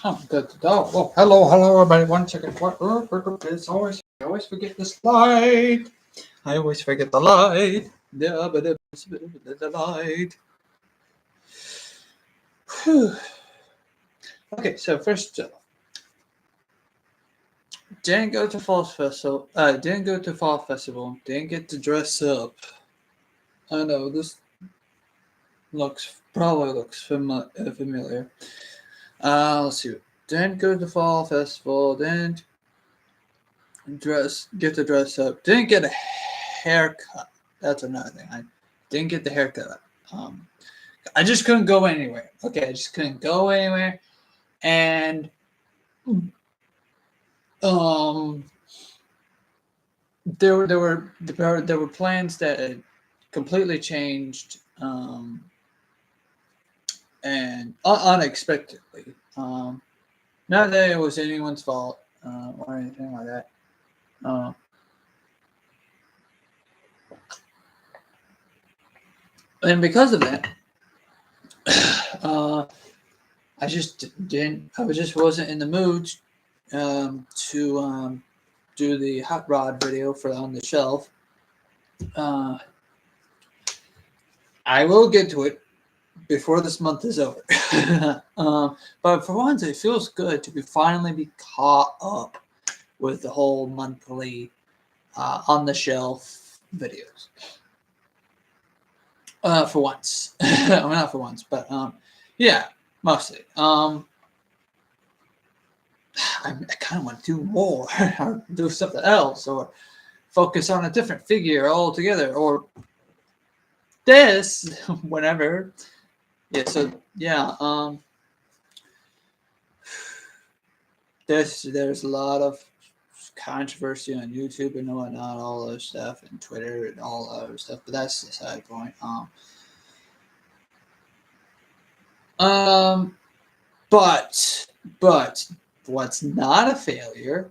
Oh, good. Oh, hello, everybody. 1 second. What? It's always, I always forget the slide. I always forget the light. The light. Whew. Okay, so first, didn't go to fall festival. Didn't go to fall festival. Didn't get to dress up. I know this probably looks familiar. Let's see. Didn't go to fall festival. Didn't get to dress up. Didn't get a haircut. That's another thing. I didn't get the haircut. I just couldn't go anywhere. Okay, I just couldn't go anywhere, and there were plans that had completely changed, and unexpectedly. Not that it was anyone's fault or anything like that. And because of that, I just didn't. I just wasn't in the mood to do the hot rod video for on the shelf. I will get to it before this month is over. But for once, it feels good to finally be caught up with the whole monthly on the shelf videos. For once, well, not for once, but yeah, mostly. I kind of want to do more, or do something else, or focus on a different figure altogether, or this, whenever. Yeah. So yeah. There's a lot of controversy on YouTube and whatnot, all those stuff, and Twitter and all other stuff. But that's the side point. But what's not a failure?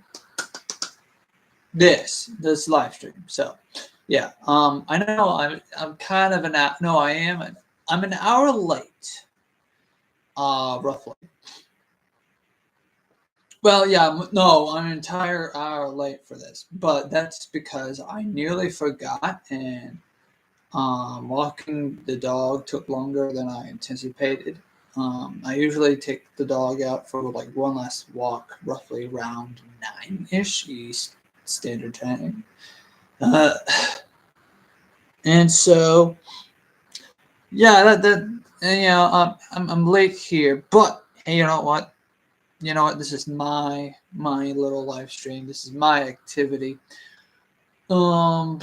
This live stream. So yeah. I know I'm kind of I'm an hour late. Roughly. Well, yeah, no, I'm an entire hour late for this, but that's because I nearly forgot, and walking the dog took longer than I anticipated. I usually take the dog out for like one last walk, roughly around 9-ish East Standard Time, and so yeah, I'm late here, but hey, you know what? This is my little live stream. This is my activity. I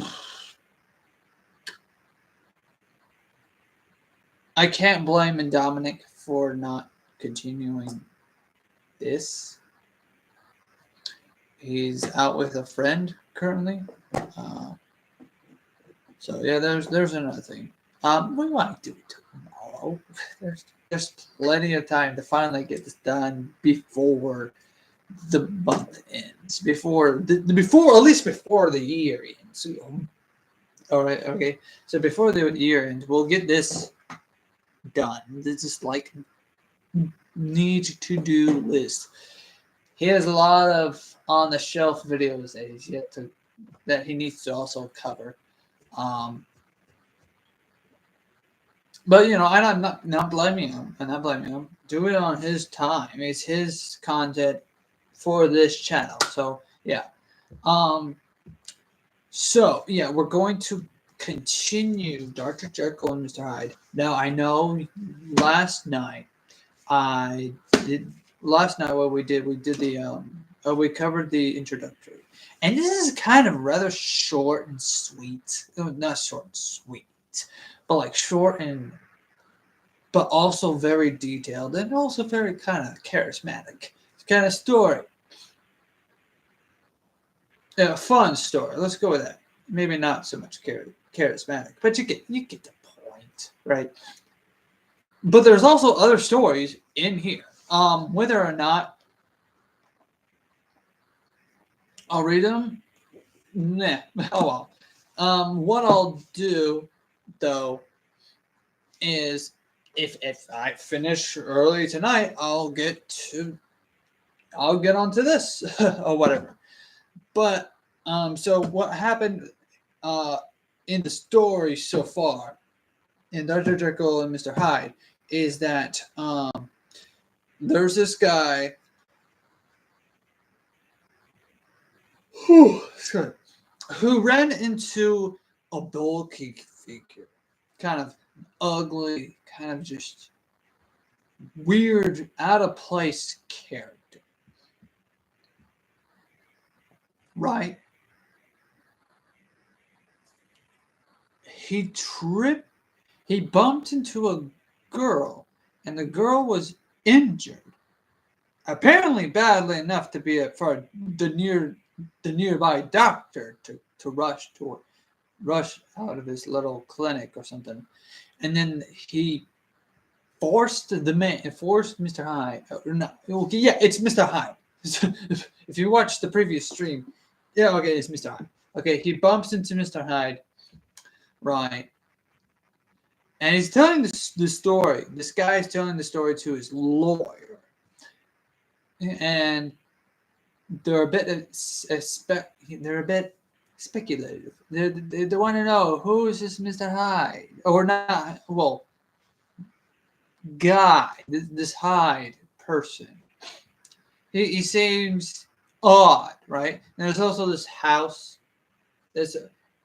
can't blame Dominic for not continuing this. He's out with a friend currently. So yeah, there's another thing. We might do it tomorrow. There's plenty of time to finally get this done before the month ends. Before at least before the year ends. All right, okay. So before the year ends, we'll get this done. This is like need to do list. He has a lot of on the shelf videos that he needs to also cover. But I'm not blaming him. I'm not blaming him. Do it on his time. It's his content for this channel. So yeah. So yeah, we're going to continue Dr. Jekyll and Mr. Hyde. Now I know last night what we did the we covered the introductory. And this is kind of rather short and sweet. Not short and sweet, but like short but also very detailed and also very kind of charismatic. It's kind of story. A fun story. Let's go with that. Maybe not so much charismatic, but you get the point, right? But there's also other stories in here. Whether or not I'll read them, nah. Oh well. What I'll do though is if I finish early tonight, I'll get to I'll get onto this or whatever. But so what happened in the story so far in Dr. Jekyll and Mr. Hyde is that there's this guy who ran into a bulky figure, kind of ugly, kind of just weird, out of place character. Right? He bumped into a girl, and the girl was injured, apparently badly enough to be for the nearby doctor to rush out of his little clinic or something. And then he forced Mr. Hyde, or no, okay, yeah, it's Mr. Hyde. If you watch the previous stream, yeah, okay, it's Mr. Hyde. Okay, he bumps into Mr. Hyde, right? And he's telling the story. This guy is telling the story to his lawyer, and they're a bit speculative. They want to know, who is this Mr. Hyde, or not? Well, guy, this Hyde person. He seems odd, right? And there's also this house. There's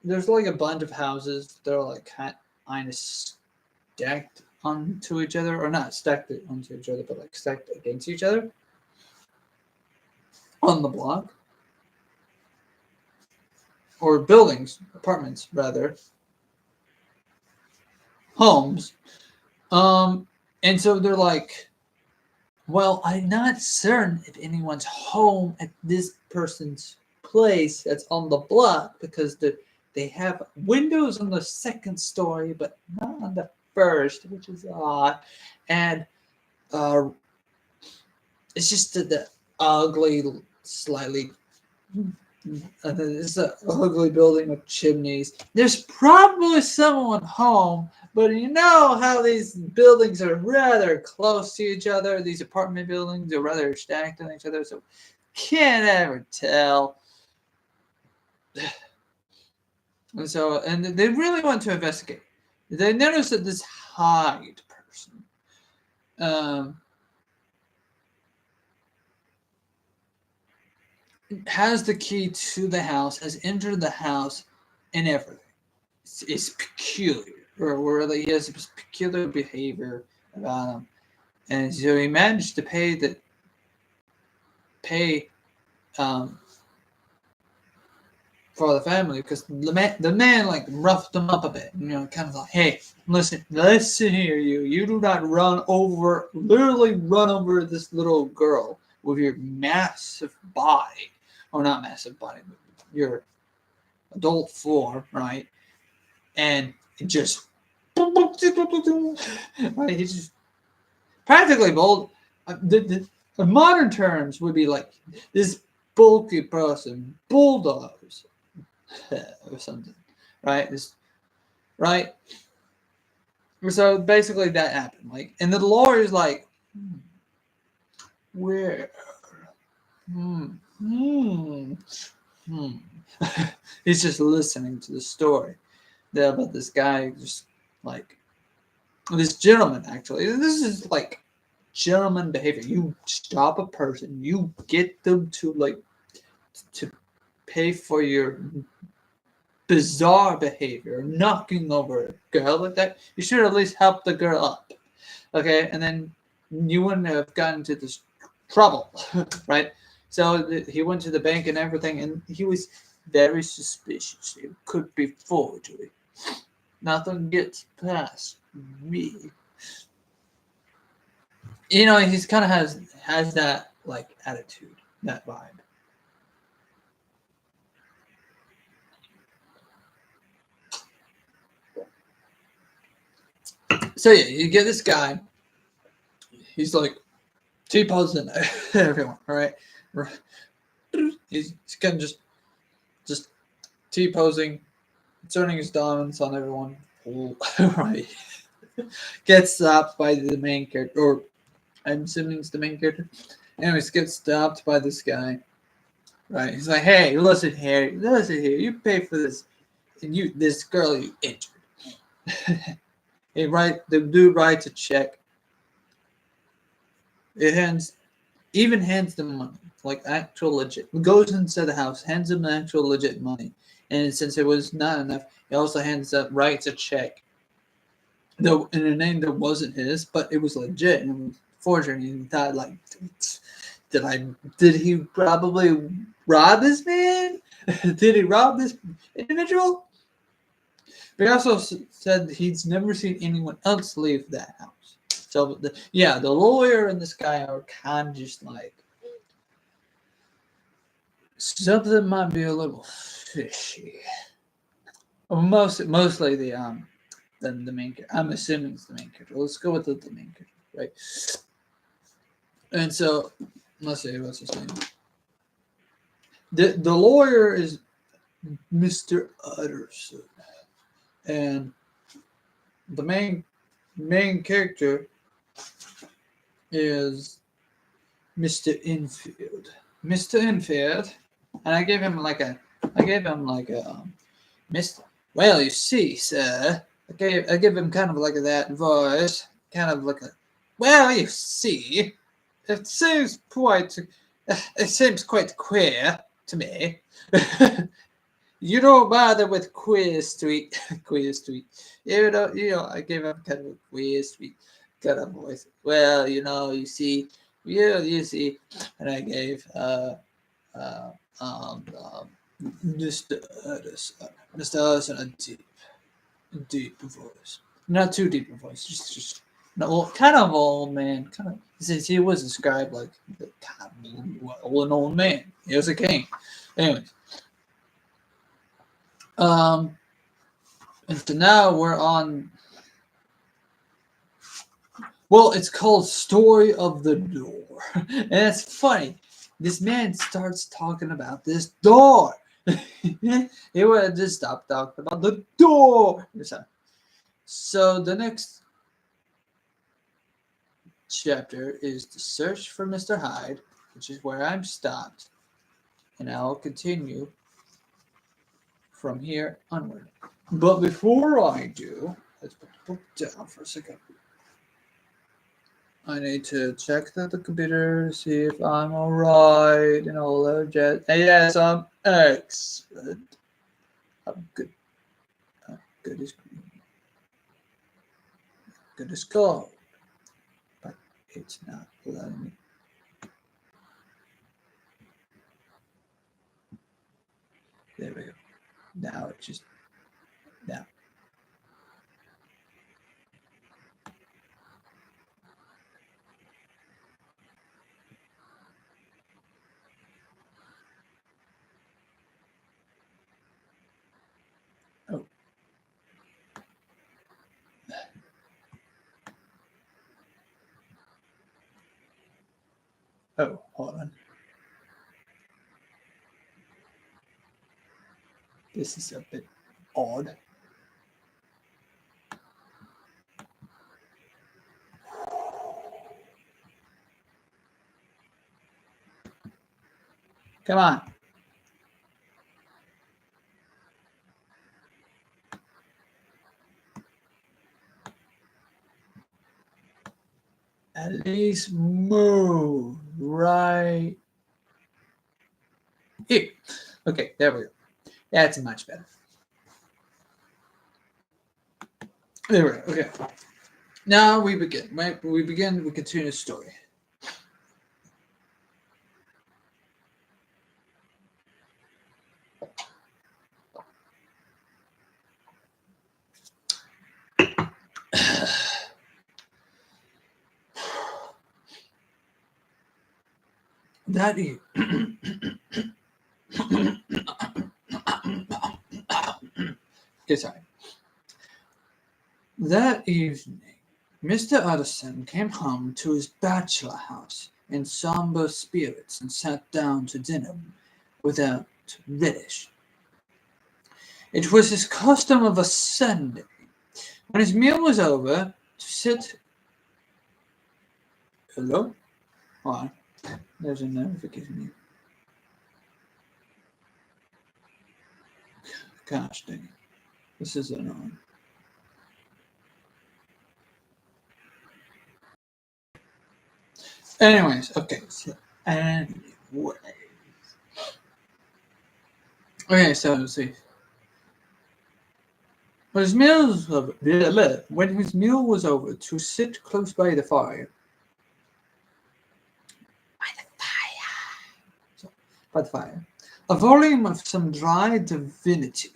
like a bunch of houses that are like kind of stacked onto each other, or not stacked onto each other, but like stacked against each other on the block, or buildings, apartments rather, homes. And so they're like, well, I'm not certain if anyone's home at this person's place that's on the block, because they have windows on the second story, but not on the first, which is odd. And it's just the ugly, slightly. It's an ugly building with chimneys. There's probably someone home, but you know how these buildings are rather close to each other. These apartment buildings are rather stacked on each other, so can't ever tell. And they really want to investigate. They notice that this Hyde person has the key to the house, has entered the house, and everything. It's peculiar, or he has this peculiar behavior about him, and so he managed to pay for the family, because the man like roughed him up a bit, kind of like, hey, listen here, you do not literally run over this little girl with your massive body, or not massive body, but your adult form, right? And it just, right? He's just practically bold. The modern terms would be like this bulky person bulldoze or something, right? Right? So basically that happened. Like, and the lawyer's like, where? He's just listening to the story about this guy, just like this gentleman. Actually, this is like gentleman behavior. You stop a person, you get them to pay for your bizarre behavior, knocking over a girl like that. You should at least help the girl up, okay? And then you wouldn't have gotten into this trouble, right? So he went to the bank and everything, and he was very suspicious. It could be forgery. Nothing gets past me. He's kind of has that like attitude, that vibe. So yeah, you get this guy. He's like T-posing everyone, right? He's kind of just T-posing, turning his diamonds on everyone. Right. Gets stopped by the main character, or I'm assuming it's the main character. Anyways, gets stopped by this guy. Right? He's like, "Hey, listen here. You pay for this, and this girl you injured." The dude writes a check. It hands them money, like actual legit. Goes inside the house, hands him the actual legit money, and since it was not enough, he also writes a check. Though in a name that wasn't his, but it was legit and it was forgery. And he thought, like, did he probably rob this man? Did he rob this individual? But he also said he's never seen anyone else leave that house. So the lawyer and this guy are kind of just like, something might be a little fishy. Mostly the main character. I'm assuming it's the main character. Let's go with the main character, right? And so, let's see, what's his name? The lawyer is Mr. Utterson, and the main character is Mr. Infield. Mr. Infield, and I gave him like a Mr. Well, you see, sir, I give him kind of like that voice, kind of like a. Well, you see, it seems quite queer to me. You don't bother with queer street. Queer street. You know, I gave him kind of a queer street kind of voice. Well, you see, and I gave Mr. Edison a deep voice. Not too deep a voice, just kind of old man. Kind of, since he was described like an old man. He was a king. Anyways. And so now we're on. Well, it's called Story of the Door. And it's funny. This man starts talking about this door. He would have just stopped talking about the door. So the next chapter is the search for Mr. Hyde, which is where I'm stopped. And I'll continue from here onward. But before I do, let's put the book down for a second. I need to check the computer, see if I'm alright, and all that jazz. And yes, I'm excellent. I'm good. I'm good as green. Good as gold. But it's not letting me. There we go. Now it just. Now. Oh. Oh, hold on. This is a bit odd. Come on. At least move right here. Okay, there we go. That's much better. There we go. Okay. Now we begin. Right? We continue the story. That evening, That evening, Mr. Utterson came home to his bachelor house in somber spirits and sat down to dinner without relish. It was his custom of a Sunday, when his meal was over, to sit. Hello? Hold on. There's a notification. Gosh dang it. This is annoying. Anyways, okay. So, okay, so let's see. When his meal was over, to sit close by the fire. By the fire. A volume of some dry divinity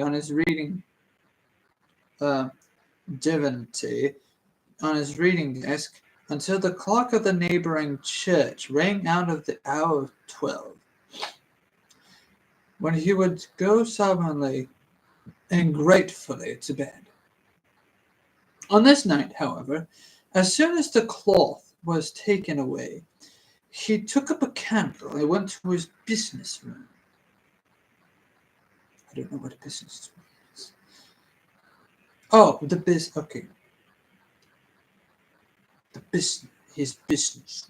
on his reading divinity on his reading desk until the clock of the neighboring church rang out of the hour of 12, when he would go solemnly and gratefully to bed. On this night, however, as soon as the cloth was taken away, he took up a candle and went to his business room. I don't know what a business room is. Oh, okay. His business.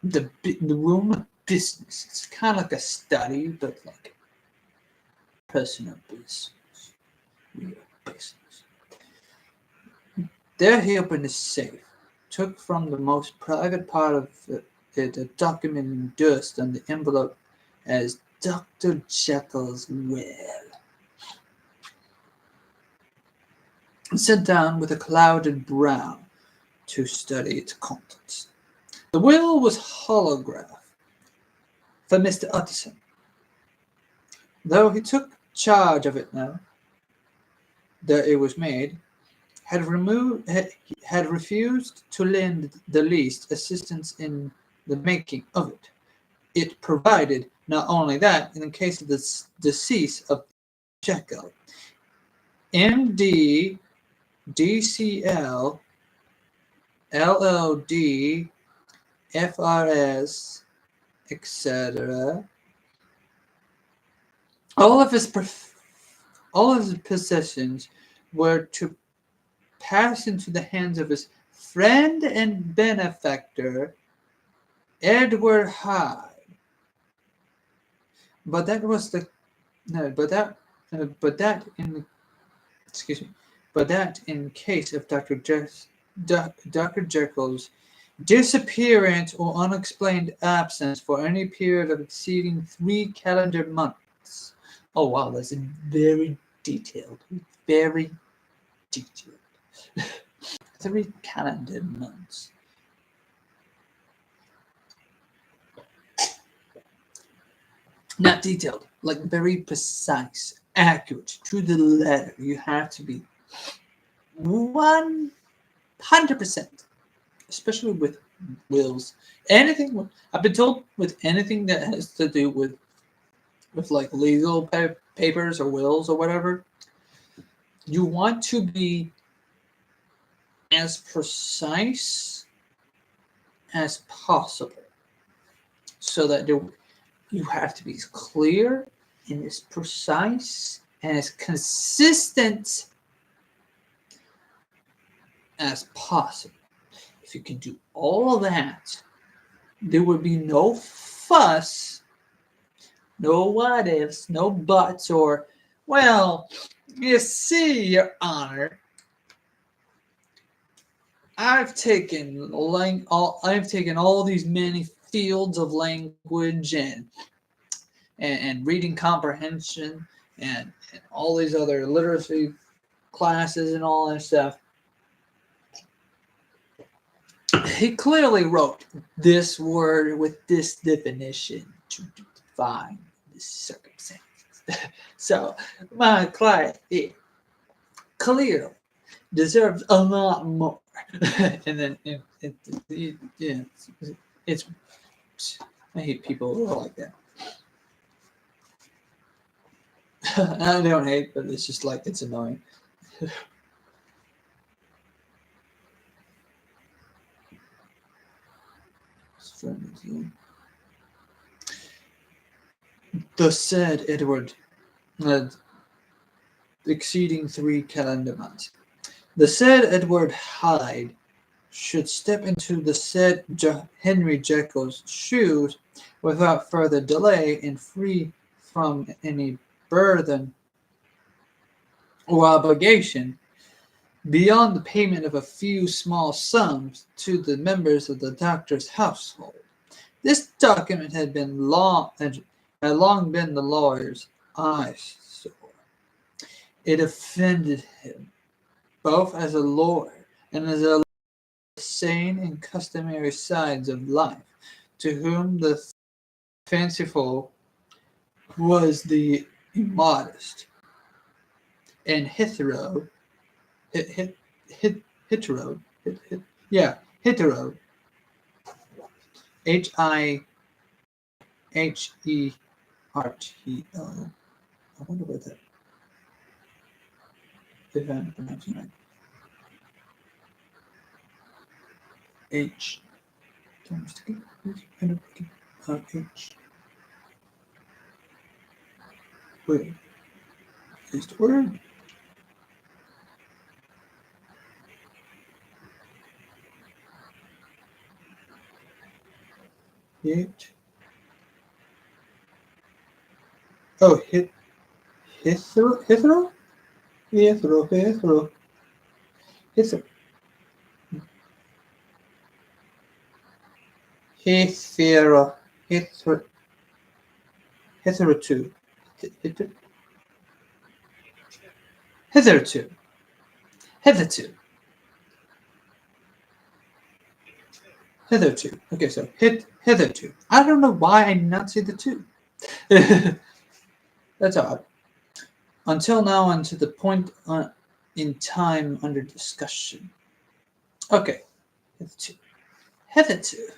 The room of business. It's kind of like a study, but like personal business. Real business. There he opened his safe, took from the most private part of it a document endorsed on the envelope as Dr. Jekyll's will, and sat down with a clouded brow to study its contents. The will was holograph for Mr. Utterson, though he took charge of it now that it was made, had refused to lend the least assistance in the making of it. It provided not only that, in the case of the decease of Jekyll, M.D. D.C.L. LLD, FRS, etc. All of his possessions were to pass into the hands of his friend and benefactor, Edward Hyde. But that in case of Dr. Jekyll's disappearance or unexplained absence for any period of exceeding 3 calendar months. Oh wow, that's very detailed. Very detailed. 3 calendar months. Not detailed, like very precise, accurate, to the letter. You have to be 100%, especially with wills. Anything, I've been told with anything that has to do with like legal papers or wills or whatever, you want to be as precise as possible, so that you have to be as clear and as precise and as consistent as possible. If you can do all of that, there would be no fuss, no what ifs, no buts, or, well, you see, Your Honor, I've taken all these many fields of language and reading comprehension and all these other literacy classes and all that stuff. He clearly wrote this word with this definition to define this circumstance. So my client clearly deserves a lot more. And then it's I hate people who are like that. I don't hate, but it's just like, it's annoying. The said Edward, exceeding 3 calendar months. The said Edward Hyde should step into the said Henry Jekyll's shoes without further delay and free from any burden or obligation beyond the payment of a few small sums to the members of the doctor's household. This document had long been the lawyer's eyesore. It offended him, both as a lawyer and as a sane and customary sides of life, to whom the fanciful was the immodest, and hetero, hit, hit, hit, hetero, hetero, Hiherto. I wonder what that, if I'm pronouncing right. H. H. Wait, is the word? Hit. Oh, hetero? Hetero? Hetero. Hetero. Hitherto. Hitherto. Hitherto. Hitherto. Okay, so hitherto. I don't know why I did not see the two. That's odd. Until now, and to the point in time under discussion. Okay. Hitherto. Hitherto.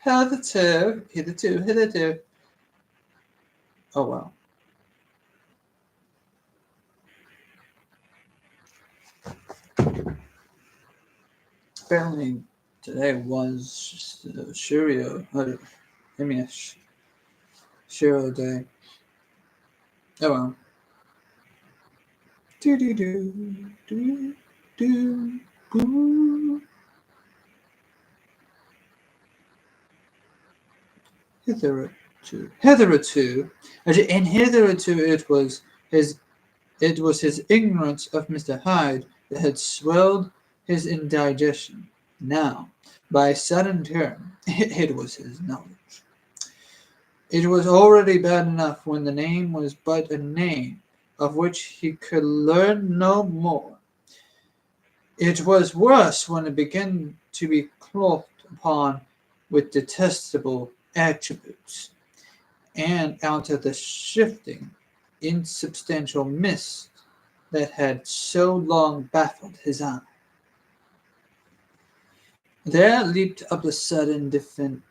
Hitherto. Hitherto. Hitherto. Oh, wow. Apparently, today was Shiro. Shiro Day. Oh, well. Do do do do do do. Hitherto, and hitherto it was his ignorance of Mr. Hyde that had swelled his indigestion. Now, by a sudden turn, it was his knowledge. It was already bad enough when the name was but a name, of which he could learn no more. It was worse when it began to be clothed upon with detestable attributes, and out of the shifting, insubstantial mist that had so long baffled his eye. There leaped up the sudden definite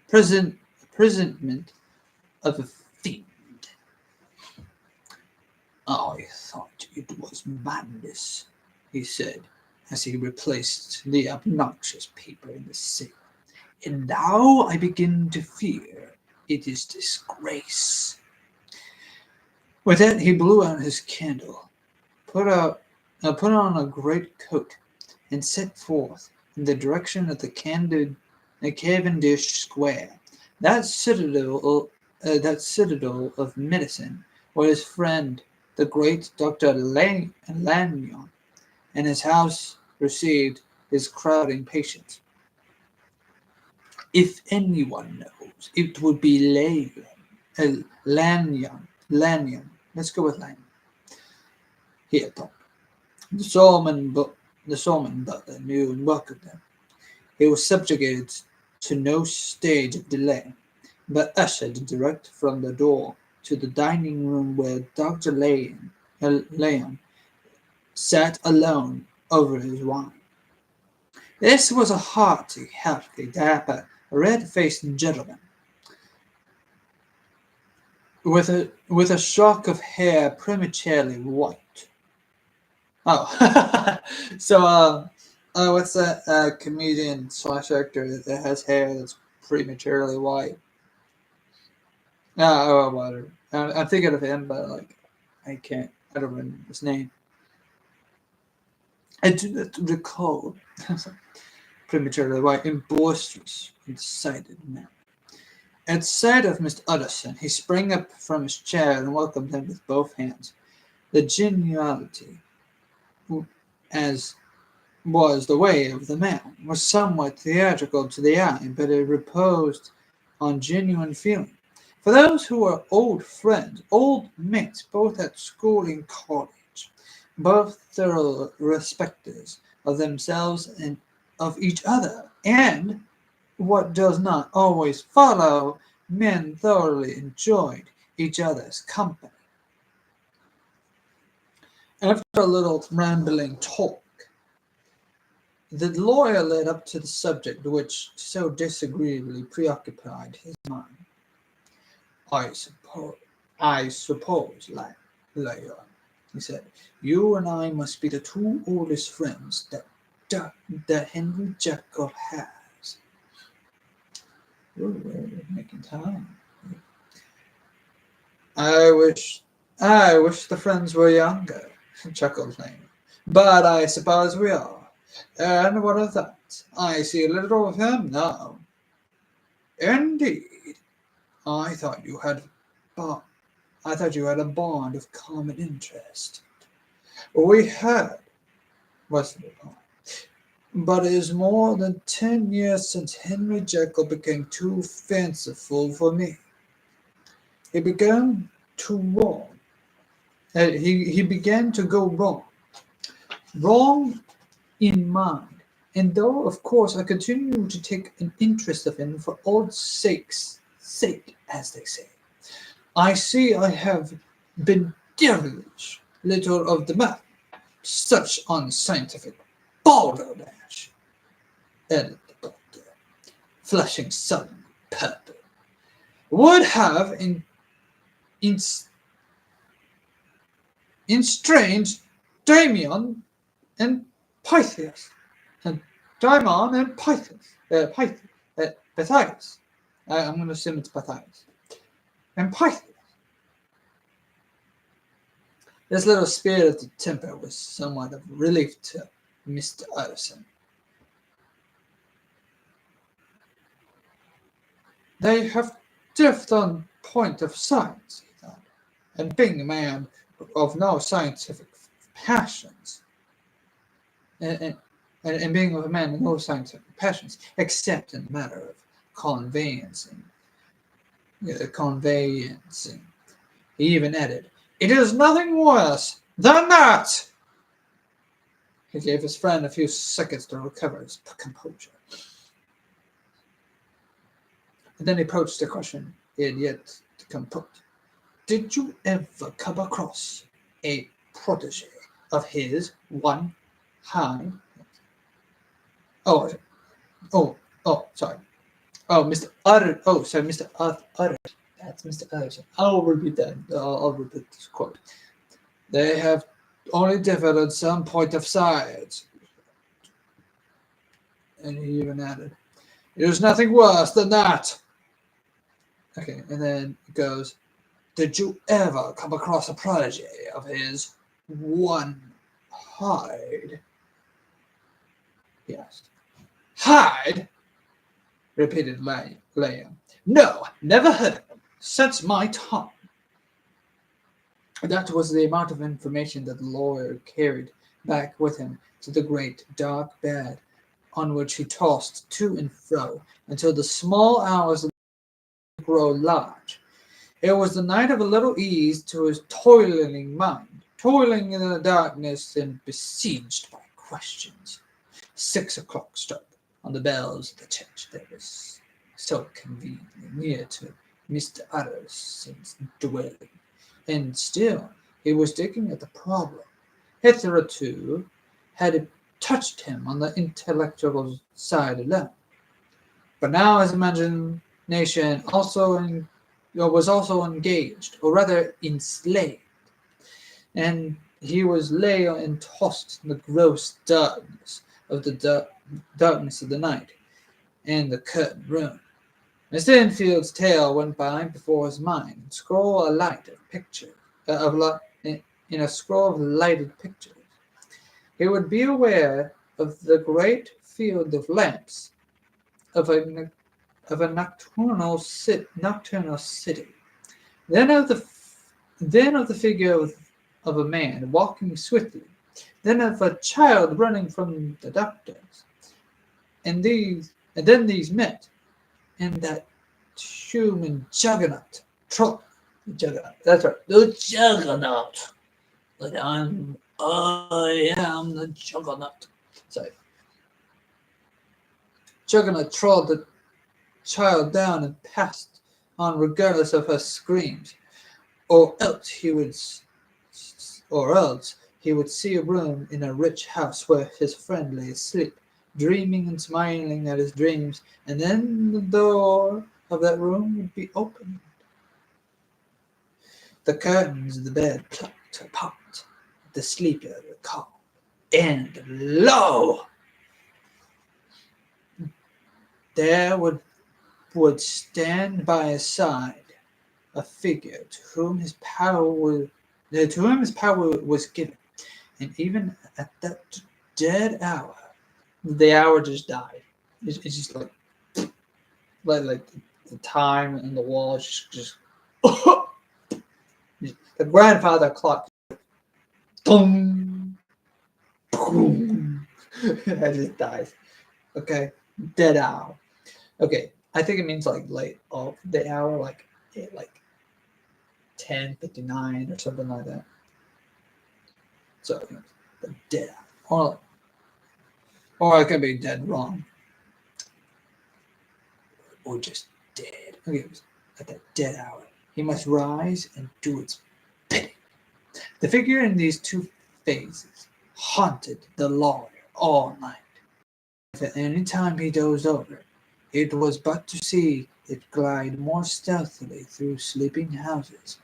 presentment of a fiend. I thought it was madness, he said, as he replaced the obnoxious paper in the safe. And now I begin to fear it is disgrace. With that, he blew out his candle, put on a great coat, and set forth in the direction of the Cavendish Square, that citadel of medicine, where his friend, the great Dr. Lanyon, and his house received his crowding patients. If anyone knows, it would be Lanyon. Let's go with Lanyon. He had thought. The Solomon butler knew and welcomed him. He was subjugated to no stage of delay, but ushered direct from the door to the dining room where Dr. Leon sat alone over his wine. This was a hearty, healthy, dapper, red-faced gentleman, with a shock of hair prematurely white. Oh, so what's that comedian / actor that has hair that's prematurely white? Whatever. I'm thinking of him, but like I don't remember his name. I do not recall prematurely why in boisterous and decided manner. At sight of Mr. Utterson, he sprang up from his chair and welcomed him with both hands. The geniality, as was the way of the man, was somewhat theatrical to the eye, but it reposed on genuine feeling. For those who were old friends, old mates, both at school and college, both thorough respecters of themselves and of each other, and, what does not always follow, men thoroughly enjoyed each other's company. After a little rambling talk, the lawyer led up to the subject which so disagreeably preoccupied his mind. I suppose, lawyer, he said, you and I must be the two oldest friends that Henry Jekyll has. Ooh, we're making time. I wish the friends were younger, chuckled Lane. But I suppose we are. And what of that? I see a little of him now. Indeed. I thought you had a bond of common interest. We had, was the reply. But it is more than 10 years since Henry Jekyll became too fanciful for me. He began to wrong. He began to go wrong. Wrong in mind. And though, of course, I continue to take an interest of him for old sake, as they say, I see I have been devilish little of the matter. Such unscientific balderdash, added the doctor, flushing suddenly purple, would have estranged Damon and Pythias, and Daimon and Pythias. I'm going to assume it's Pythias. And Pythias. This little spirit of the temper was somewhat of relief to Mr. Utterson. They have differed on point of science, he thought, and being a man of no scientific passions, and being a man of no scientific passions, except in the matter of conveyancing. He even added, "It is nothing worse than that." He gave his friend a few seconds to recover his composure. And then he approached the question he had yet to come put. Did you ever come across a protege of his, one Hyde? Sorry. Mr. Utter. Oh, sorry, Mr. Utter. That's Mr. Utterson. I'll repeat that. I'll repeat this quote. They have only differed on some point of science. And he even added, "It is nothing worse than that." Okay, and then it goes, "Did you ever come across a protege of his, one Hyde?" He asked. "Hyde?" repeated Leia. "No, never heard of him since my time." That was the amount of information that the lawyer carried back with him to the great dark bed on which he tossed to and fro until the small hours of the grow large. It was the night of a little ease to his toiling mind, toiling in the darkness and besieged by questions. 6 o'clock struck on the bells of the church that was so conveniently near to Mr. Utterson's dwelling, and still he was digging at the problem. Hitherto had it touched him on the intellectual side alone, but now his imagination was also engaged, or rather enslaved, and he was lay and tossed in the gross darkness of the night and the curtained room. Mr. Enfield's tale went by before his mind, in a scroll of lighted pictures. he would be aware of the great field of lamps of a nocturnal city. Then of the figure of a man walking swiftly, then of a child running from the doctors, and then these met, and that human juggernaut, troll, juggernaut. That's right, the juggernaut. Like I am the juggernaut. Sorry, juggernaut trod the child down and passed on regardless of her screams, or else he would see a room in a rich house where his friend lay asleep, dreaming and smiling at his dreams, and then the door of that room would be opened. The curtains of the bed plucked apart, the sleeper would call, and lo! There would stand by his side a figure to whom his power was given, and even at that dead hour, the hour just died. It's just like the time and the wall just the grandfather clock. Boom, boom. That just dies. Okay, dead hour. Okay, I think it means like late of the hour, like 10:59 or something like that. So the dead hour, or I could be dead wrong, or just dead. Okay, at that dead hour, he must rise and do its bidding. The figure in these two phases haunted the lawyer all night. If at any time he dozed over, it was but to see it glide more stealthily through sleeping houses,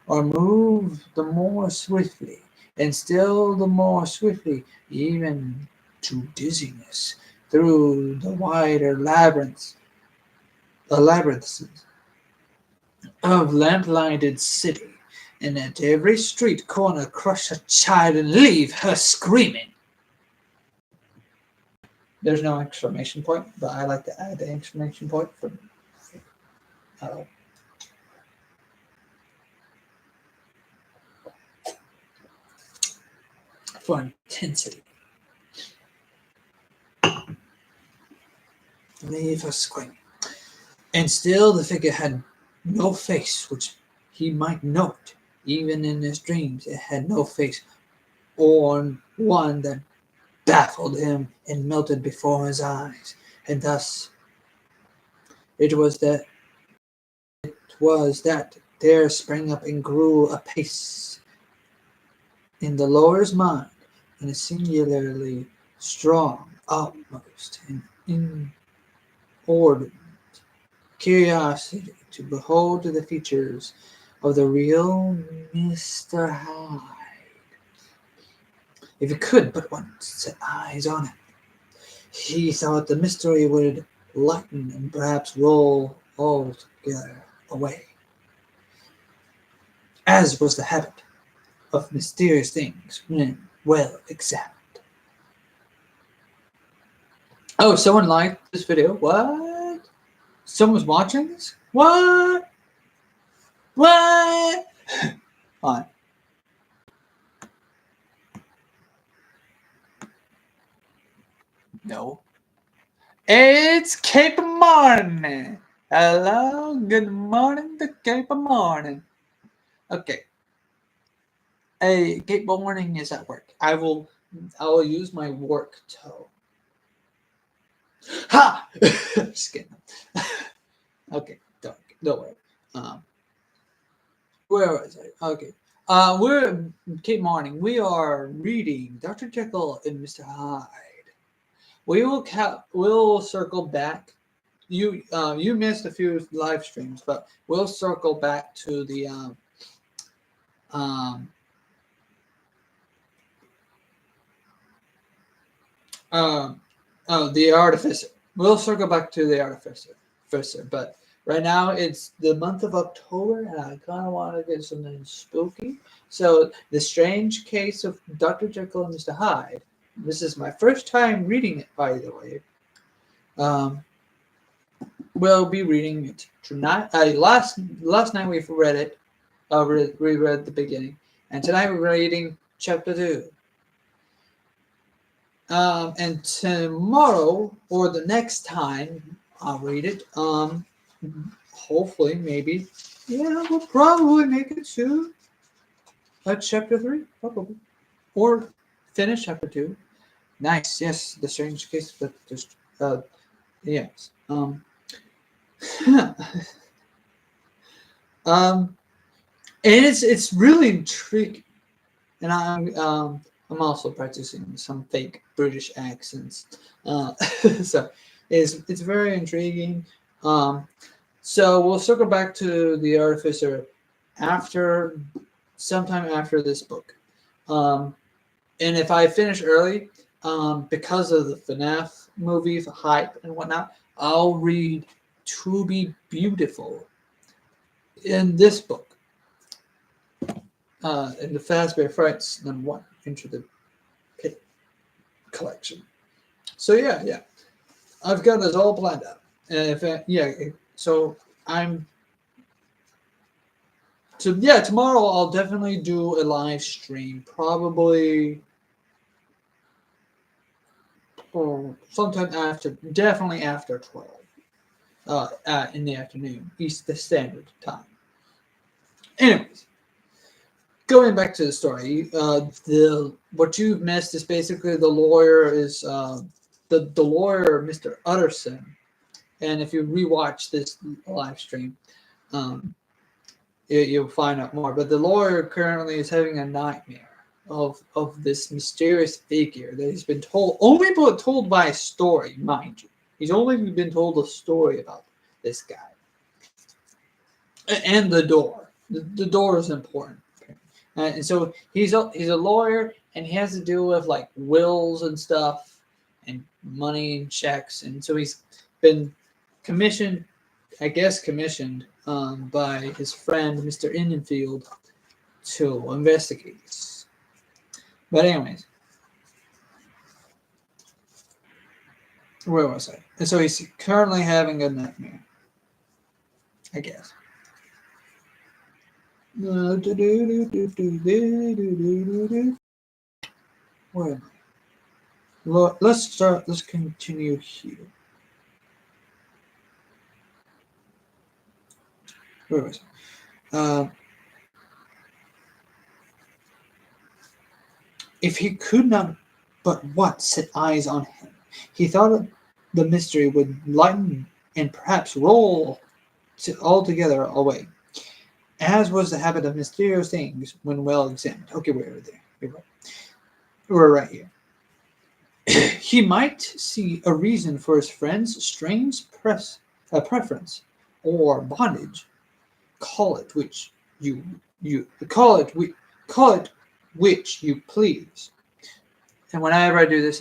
or move the more swiftly, and still the more swiftly, even to dizziness, through the wider labyrinths of lamp-lighted city, and at every street corner crush a child and leave her screaming. There's no exclamation point, but I like to add the exclamation point for intensity. Leave her screaming. And still the figure had no face which he might note. Even in his dreams, it had no face, or one that baffled him and melted before his eyes. And thus it was that there sprang up and grew apace in the lawyer's mind, in a singularly strong, almost an inordinate curiosity to behold the features of the real Mr. Hyde. If he could but once set eyes on him, he thought the mystery would lighten and perhaps roll altogether away, as was the habit of mysterious things when well examined. Oh, someone liked this video? What? Someone's watching this? What? What? Fine. No. It's Cape Morning. Hello, good morning to Cape Morning. Okay. Hey, Cape Morning is at work. I will use my work toe. Ha! Just kidding. Okay, don't worry. Where was I? Okay. We're Cape Morning. We are reading Dr. Jekyll and Mr. Hyde. We'll circle back. You missed a few live streams, but we'll circle back to the the artificer. We'll circle back to the artificer, but right now it's the month of October, and I kind of want to get something spooky. So, the strange case of Dr. Jekyll and Mr. Hyde This is my first time reading it, by the way. We'll be reading it tonight. Last night we've read it. Reread the beginning, and tonight we're reading chapter 2. And tomorrow or the next time I'll read it. Hopefully, maybe, yeah, we'll probably make it to chapter 3, probably, or finish chapter 2. Nice, yes, the strange case, but just yes. And it's really intriguing, and I'm also practicing some fake British accents, so it's very intriguing. So we'll circle back to the Artificer sometime after this book, and if I finish early, because of the FNAF movies, hype and whatnot, I'll read To Be Beautiful in this book, in the Fazbear Frights #1 Into the Pit collection. So yeah, I've got this all planned out. And so tomorrow I'll definitely do a live stream, probably sometime definitely after 12, in the afternoon, Eastern Standard Time. Anyways, going back to the story, what you've missed is basically the lawyer is the lawyer, Mr. Utterson, and if you rewatch this live stream, you'll find out more. But the lawyer currently is having a nightmare of this mysterious figure that he's been told by a story, mind you. He's only been told a story about this guy. And the door. The door is important. And so he's a lawyer, and he has to deal with like wills and stuff, and money and checks, and so he's been commissioned by his friend Mr. Innenfield to investigate this. But anyways, where was I? And so he's currently having a nightmare, I guess. Where am I? Let's continue here. Where was I? If he could not but what set eyes on him, he thought the mystery would lighten and perhaps roll altogether away, as was the habit of mysterious things when well examined. Okay, we're there. We're right here. He might see a reason for his friend's strange preference or bondage. Call it which which you please. And whenever I do this,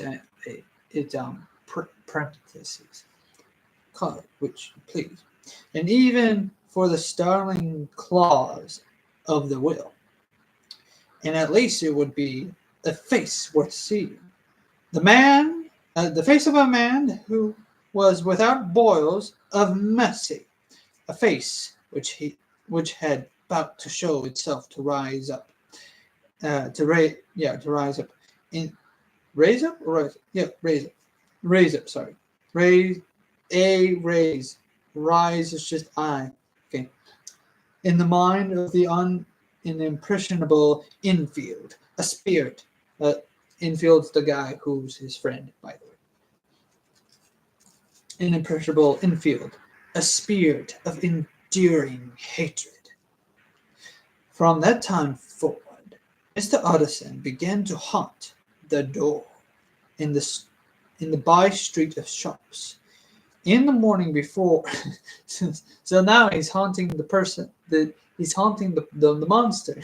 it's parentheses. Call it which you please. And even for the startling clause of the will. And at least it would be a face worth seeing. The face of a man who was without boils of mercy. A face which had about to show itself to rise up. Raise rise is just I. Okay. In the mind of the impressionable Infield, a spirit. Infield's the guy who's his friend, by the way. An impressionable Infield, a spirit of enduring hatred. From that time forward, Mr. Utterson began to haunt the door in the by street of shops. In the morning before, so now he's haunting the person. He's haunting the monster.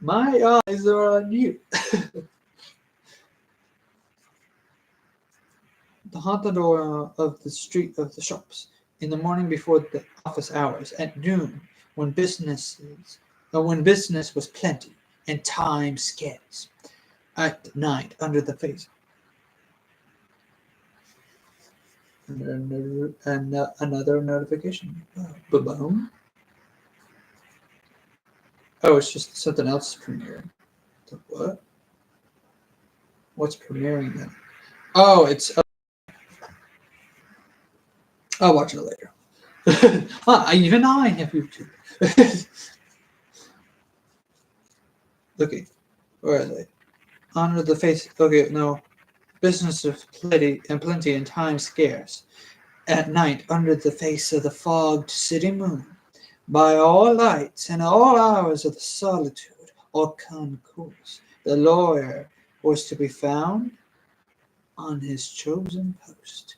My eyes are on you. The haunted door of the street of the shops in the morning before the office hours, at noon, when business was plenty and time scarce. at night under the face. And another notification. Boom. Oh, it's just something else premiering. The what? What's premiering then? Oh, it's. I'll watch it later. Even I have YouTube. Okay, where are they? Under the face. Okay, no. Business of plenty and time scarce. At night, under the face of the fogged city moon, by all lights and all hours of the solitude or concourse, the lawyer was to be found on his chosen post.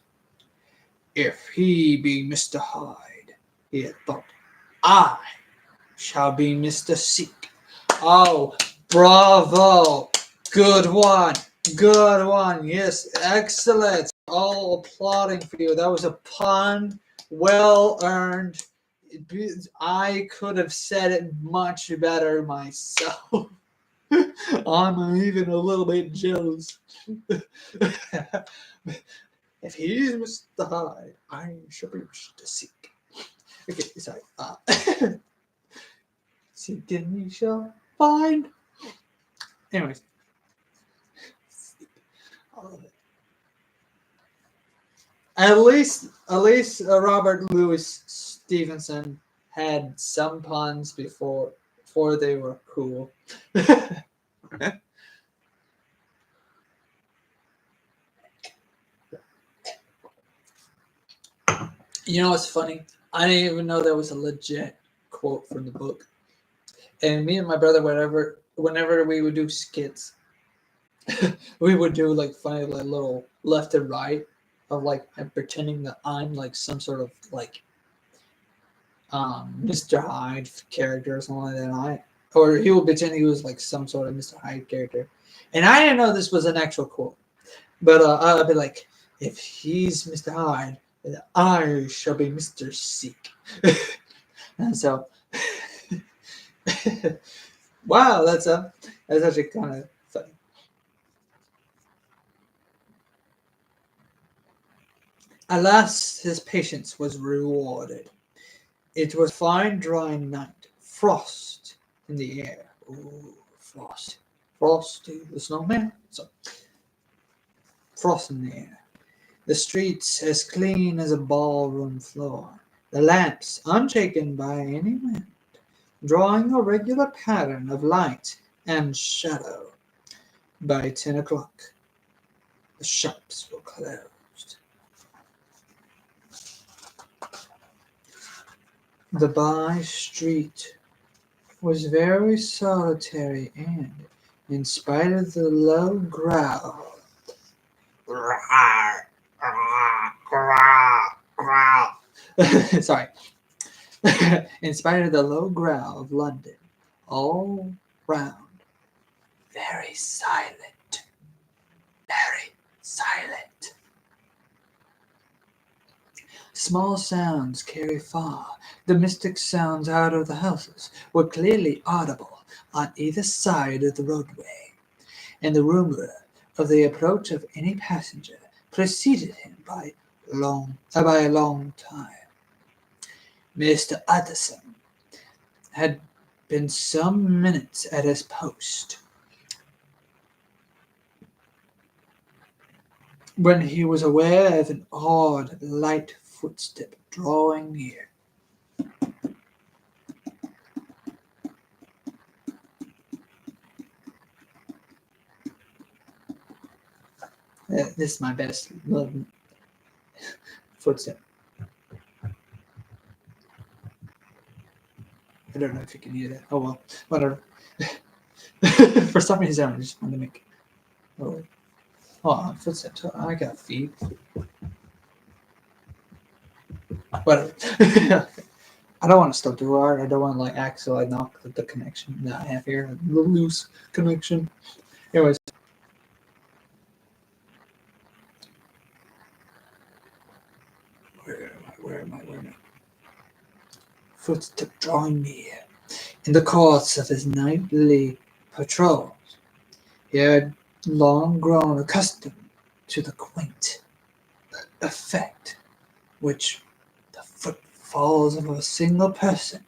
If he be Mr. Hyde, he had thought, I shall be Mr. Seek. Oh, bravo! Good one. Good one. Yes, excellent. All applauding for you. That was a pun. Well earned. I could have said it much better myself. I'm even a little bit jealous. If he's Mr. Hyde, I shall be Mr. Seek. Okay, sorry. Seek and we shall find. Anyways. I love it. At least Robert Louis Stevenson had some puns before they were cool. You know what's funny? I didn't even know that was a legit quote from the book. And me and my brother, whenever we would do skits, we would do like funny like little left and right of like I'm pretending that I'm like some sort of like Mr. Hyde character or something like that. Or he would pretend he was like some sort of Mr. Hyde character. And I didn't know this was an actual quote. But I'd be like, if he's Mr. Hyde, then I shall be Mr. Seek. And so wow, that's actually kind of funny. Alas, his patience was rewarded. It was fine, dry night, frost in the air. Ooh, frosty the snowman. So, frost in the air. The streets as clean as a ballroom floor. The lamps unshaken by any wind, drawing a regular pattern of light and shadow. By 10 o'clock, the shops were closed. The by street was very solitary and, in spite of the low growl, sorry, in spite of the low growl of London, all round, very silent, very silent. Small sounds carry far. The mystic sounds out of the houses were clearly audible on either side of the roadway, and the rumor of the approach of any passenger preceded him by a long time. Mr. Utterson had been some minutes at his post when he was aware of an odd, light footstep drawing near. This is my best footstep. I don't know if you can hear that. Oh well, whatever. For some reason, I just wanted to make. Oh, footsteps. I got feet. Whatever. I don't want to still do art. I don't want to like actually knock the connection that I have here, the loose connection. Anyways. Where am I? Footstep drawing near. In the course of his nightly patrols, he had long grown accustomed to the quaint effect which the footfalls of a single person,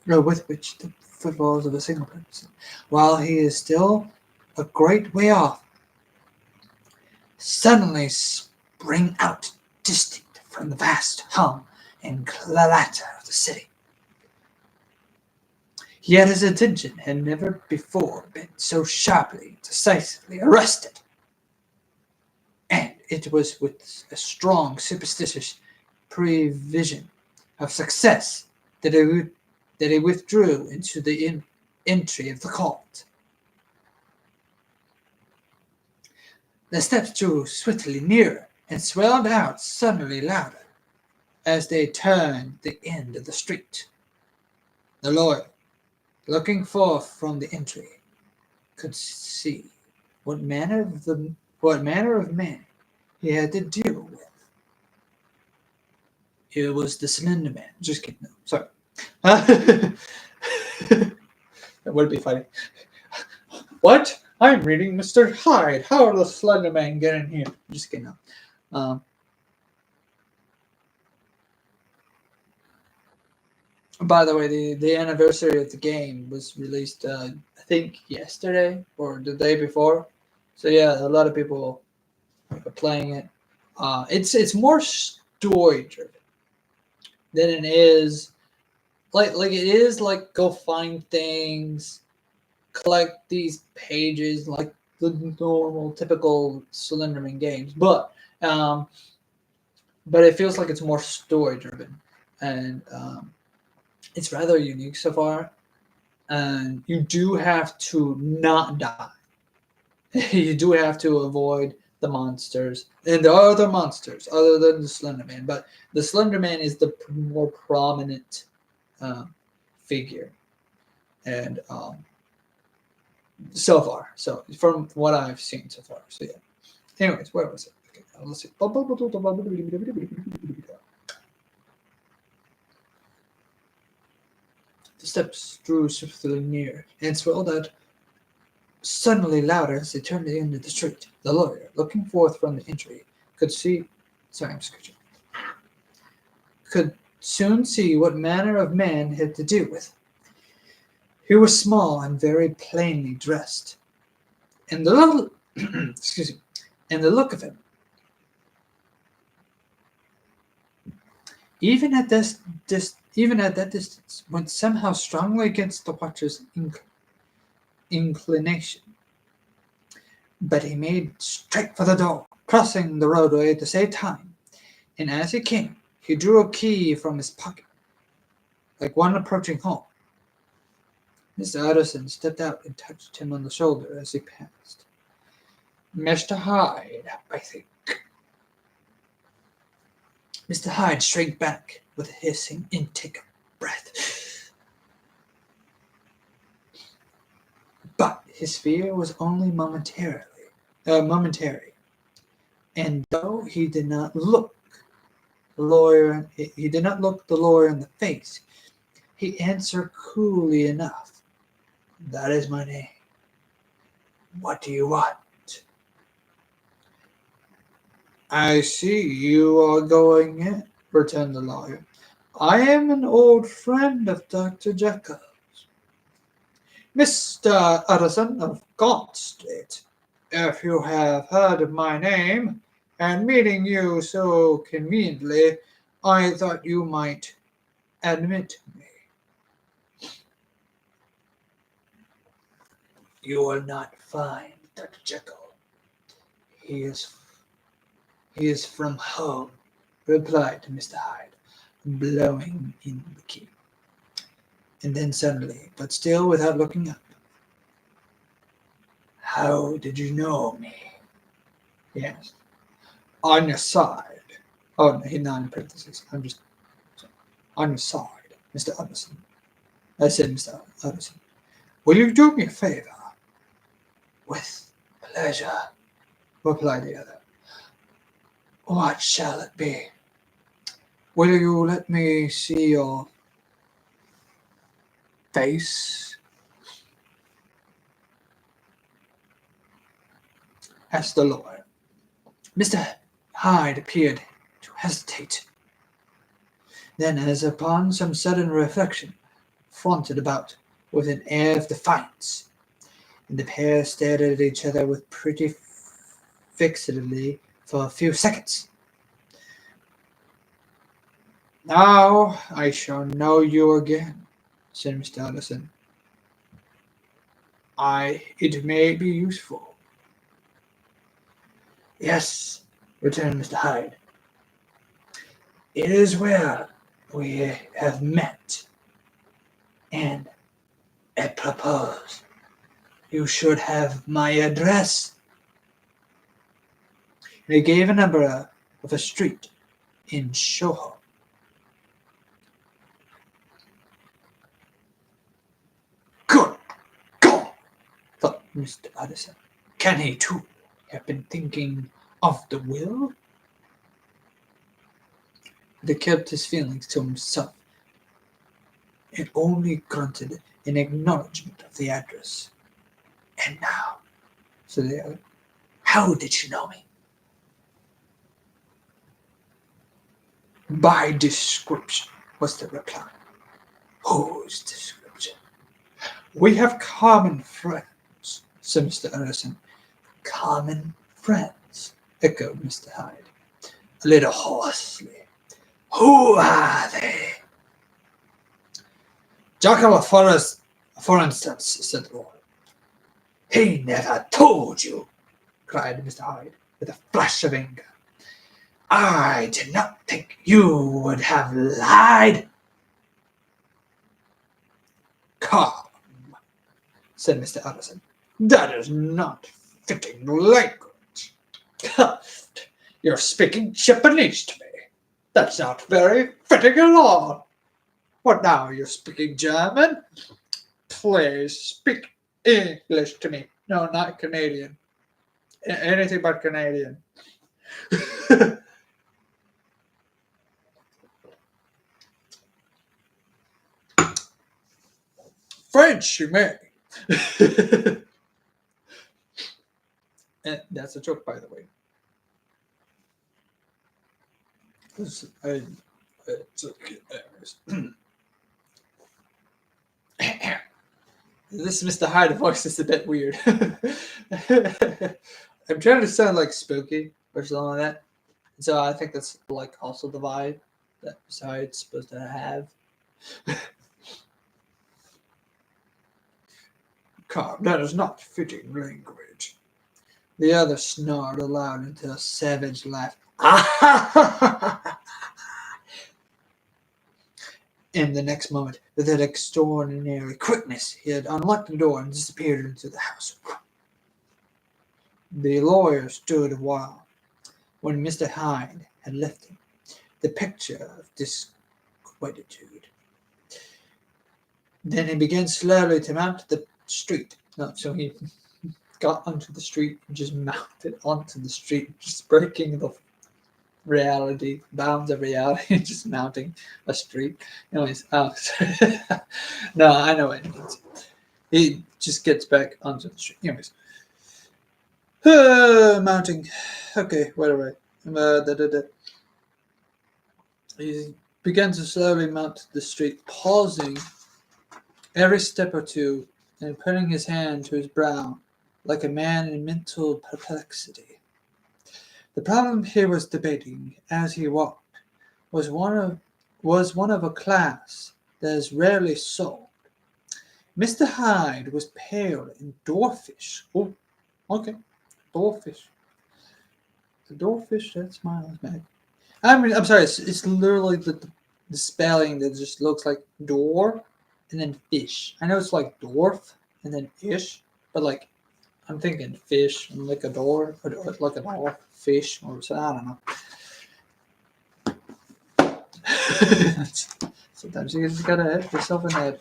or with which the footfalls of a single person, while he is still a great way off, suddenly spring out distinct from the vast hum and clatter of the city. Yet his attention had never before been so sharply, decisively arrested, and it was with a strong superstitious prevision of success that he withdrew into the entry of the cult. The steps drew swiftly nearer and swelled out suddenly louder as they turned the end of the street. The lawyer, looking forth from the entry, could see what manner of man he had to deal with. It was the Slender Man. Just kidding. No, sorry. That would be funny. What? I'm reading Mr. Hyde. How did the Slender Man get in here? Just kidding. No. By the way, the anniversary of the game was released, I think, yesterday or the day before. So yeah, a lot of people are playing it. It's more story driven than it is like it is like go find things, collect these pages like the normal typical Slenderman games, but it feels like it's more story driven, and it's rather unique so far. And you do have to not die. You do have to avoid the monsters, and there are other monsters other than the Slender Man, but the Slender Man is the more prominent figure, and so far, so from what I've seen so far, so yeah. Anyways, where was it? Okay, let's see. The steps drew swiftly near and swelled out suddenly louder as they turned the end of the street. The lawyer, looking forth from the entry, could soon see what manner of man he had to deal with. He was small and very plainly dressed, and the look, and the look of him, even at that distance, went somehow strongly against the watcher's inclination. But he made straight for the door, crossing the roadway at the same time, and as he came, he drew a key from his pocket, like one approaching home. Mr. Utterson stepped out and touched him on the shoulder as he passed. Mr. Hyde, I think. Mr. Hyde shrank back with a hissing intake of breath. But his fear was only momentary, and though he did not look the lawyer in the face, he answered coolly enough, "That is my name. What do you want?" "I see you are going in," returned the lawyer. "I am an old friend of Dr. Jekyll, Mr. Utterson of Gaunt Street. If you have heard of my name, and meeting you so conveniently, I thought you might admit me." "You will not find Dr. Jekyll. He is from home," replied Mr. Hyde, blowing in the key. And then suddenly, but still without looking up, "How did you know me?" he asked. "On your side." Oh, no, he not in parentheses. I'm just sorry. "On your side, Mr. Utterson." I said, "Mr. Utterson, will you do me a favor?" "With pleasure," replied the other. "What shall it be?" "Will you let me see your face?" asked the lawyer. Mr. Hyde appeared to hesitate. Then, as upon some sudden reflection, fronted about with an air of defiance, and the pair stared at each other with pretty fixedly for a few seconds. "Now I shall know you again," said Mr. Allison. "It may be useful." "Yes," returned Mr. Hyde. "It is well we have met. And, apropos, you should have my address." And he gave a number of a street in Soho. "Good God!" thought Mr. Addison. "Can he, too, have been thinking of the will?" But he kept his feelings to himself, and only grunted in acknowledgment of the address. "And now," said the other, "how did you know me?" "By description," was the reply. "Whose description?" "We have common friends," said Mr. Anderson. "Common friends," echoed Mr. Hyde, a little hoarsely. "Who are they?" "Jekyll, for instance," said the lawyer. "He never told you," cried Mr. Hyde, with a flash of anger. "I did not think you would have lied." "Come," said Mr. Addison, "that is not fitting language. You're speaking Japanese to me. That's not very fitting at all. What now, you're speaking German? Please speak English to me." "No, not Canadian. Anything but Canadian." "French, you may." And that's a joke, by the way. It's okay. This Mr. Hyde voice is a bit weird. I'm trying to sound like spooky or something like that. So I think that's like also the vibe that Mr. Hyde's supposed to have. "Come, that is not fitting language." The other snarled aloud into a savage laugh. And the next moment, with that extraordinary quickness, he had unlocked the door and disappeared into the house. The lawyer stood a while. When Mr. Hyde had left him, the picture of disquietude. Then he began slowly to mount the street. So he got onto the street and just mounted onto the street, just breaking the reality, bounds of reality, and just mounting a street. Anyways, no, I know what it means. He just gets back onto the street. Anyways, mounting. Okay, whatever. He began to slowly mount the street, pausing every step or two and putting his hand to his brow, like a man in mental perplexity. The problem he was debating as he walked was one of a class that is rarely solved. Mr. Hyde was pale and dwarfish. Oh, okay, dwarfish. The dwarfish that smiles back. I'm sorry. It's literally the spelling that just looks like door and then fish. I know it's like dwarf and then ish, but like I'm thinking fish and like a door or like a door fish or so. I don't know. Sometimes you just gotta hit yourself in the head.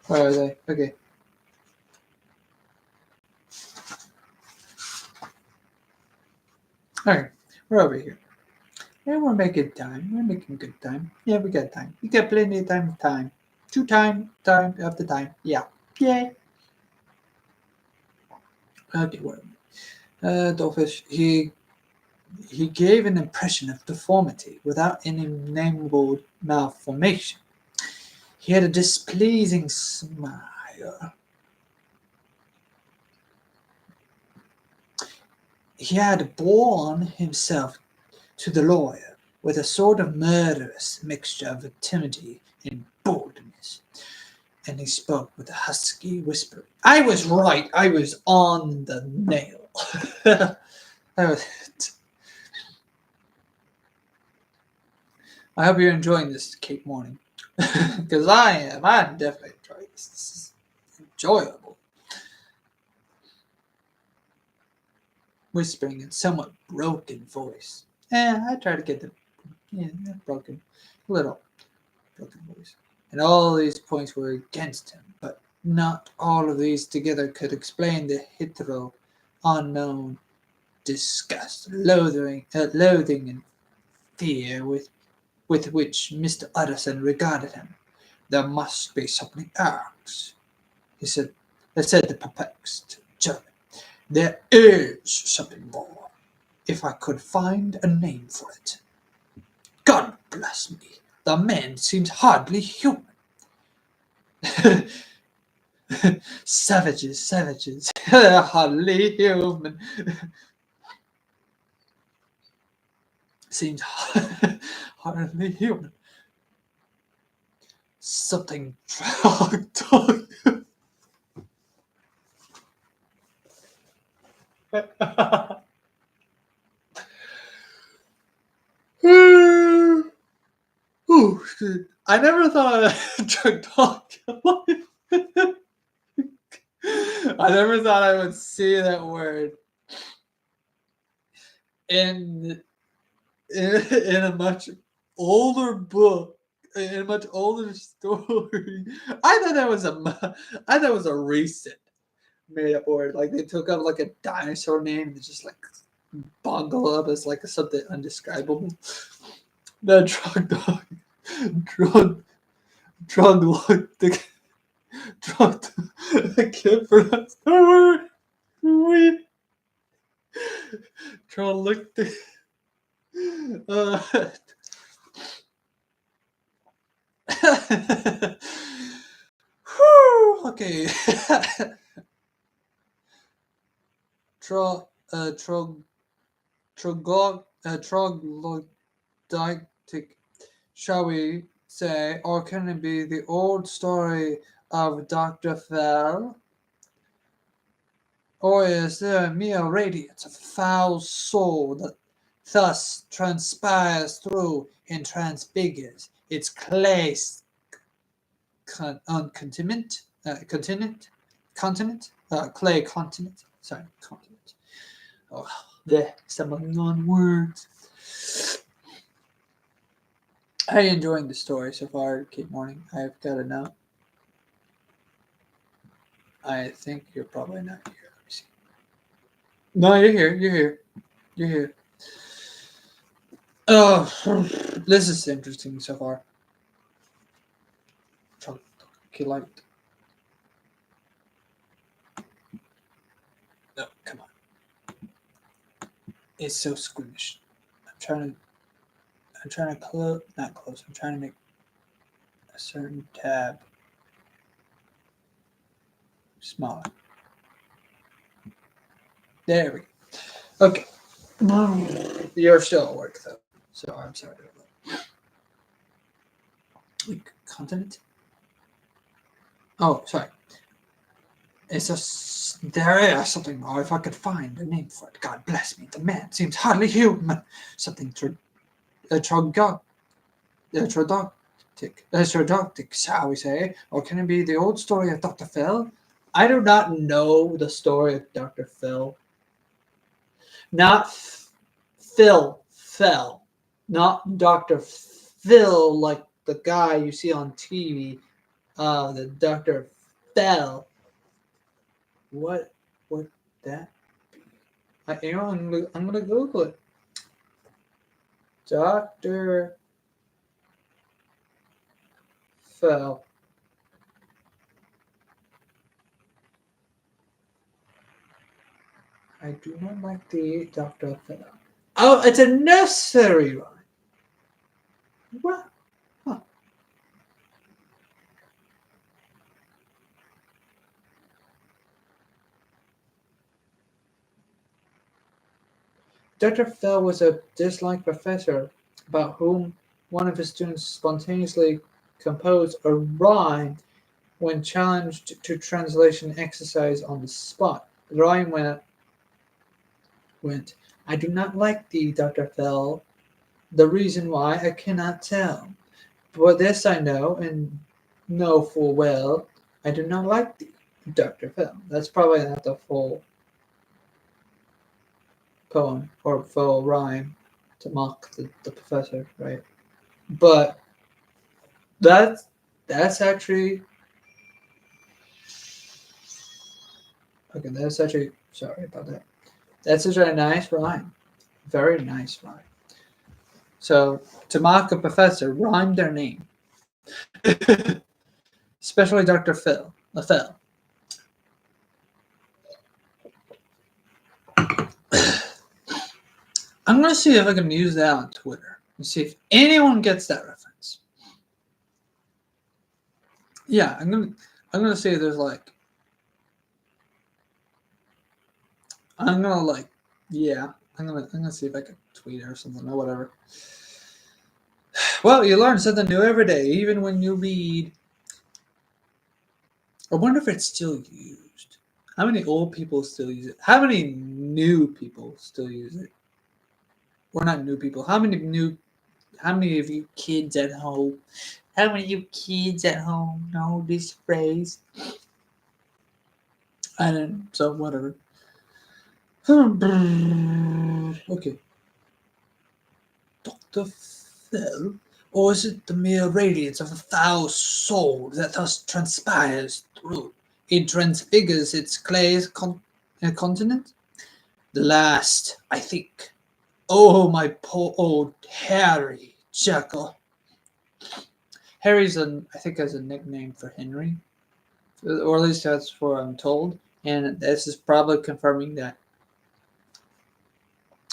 Where are they? Okay. Okay, we're over here. Yeah, we're making time. We're making good time. Yeah, we got time. We got plenty of time. Time after time. Yeah. Yay. Okay, where Dollfish, he gave an impression of deformity without any nameable malformation. He had a displeasing smile. He had borne himself to the lawyer with a sort of murderous mixture of timidity and boldness, and he spoke with a husky whisper. I was right. I was on the nail. That was it. I hope you're enjoying this, Cape Morning, because I am. I'm definitely enjoying this. This is enjoyable. Whispering in somewhat broken voice. I try to get the broken, little broken voice. And all these points were against him, but not all of these together could explain the hitherto unknown disgust, loathing, and fear with which Mr. Utterson regarded him. There must be something else, he said. Said the perplexed German. There is something more, if I could find a name for it. God bless me, the man seems hardly human. Savages, hardly human. Seems hardly human. Something drugged on you. Oh, shit. I never thought I drug dog. I never thought I would see that word in a much older book, in a much older story. I thought that was a recent made up word. Like they took up like a dinosaur name and just like bungle up as like something undescribable. The drug dog, drug look, drug. I can't pronounce the word. We drug look. Uh, Whew, okay. Troglodytic, shall we say, or can it be the old story of Dr. Fell? Or is there a mere radiance of foul soul that thus transpires through and transfigures its clay continent, clay continent. Sorry, continent. Oh, the stumbling on words. How are you enjoying the story so far, Kate Morning? I've got to know. I think you're probably not here. Let me see. No, you're here. You're here. You're here. Oh, this is interesting so far. Okay, like. No, come on. It's so squished. I'm trying to close, not close. I'm trying to make a certain tab smaller. There we go. Okay. You're still at work though, so I'm sorry about that. Like continent? Oh, sorry. It's just there is something more. If I could find a name for it, God bless me. The man seems hardly human. Something trogodictic, shall we say? Or can it be the old story of Dr. Phil? I do not know the story of Dr. Phil. Not Phil Fell, not Dr. Phil like the guy you see on TV. The Dr. Fell. What would that be? I'm gonna Google it. Dr. Fell. I do not like the Dr. Phil. Oh, it's a nursery rhyme. What? Huh. Dr. Phil was a disliked professor about whom one of his students spontaneously composed a rhyme when challenged to translation exercise on the spot. The rhyme went, I do not like thee, Dr. Phil. The reason why I cannot tell. But this I know, and know full well, I do not like thee, Dr. Phil. That's probably not the full poem or full rhyme to mock the professor, right? But that's actually okay. That's actually sorry about that. That's actually a nice rhyme, very nice rhyme. So to mock a professor, rhyme their name, especially Dr. Phil. Phil. I'm gonna see if I can use that on Twitter and see if anyone gets that reference. Yeah, I'm gonna see if there's like I'm gonna like yeah I'm gonna see if I can tweet it or something or whatever. Well, you learn something new every day, even when you read. I wonder if it's still used. How many old people still use it? How many new people still use it? Or not new people. How many of you kids at home? How many of you kids at home know this phrase? I don't. So whatever. Okay. Dr. Phil? Or is it the mere radiance of a foul soul that thus transpires through? It transfigures its clay's continent? The last, I think. Oh, my poor old Harry Jekyll. Harry's I think, has a nickname for Henry, or at least that's what I'm told. And this is probably confirming that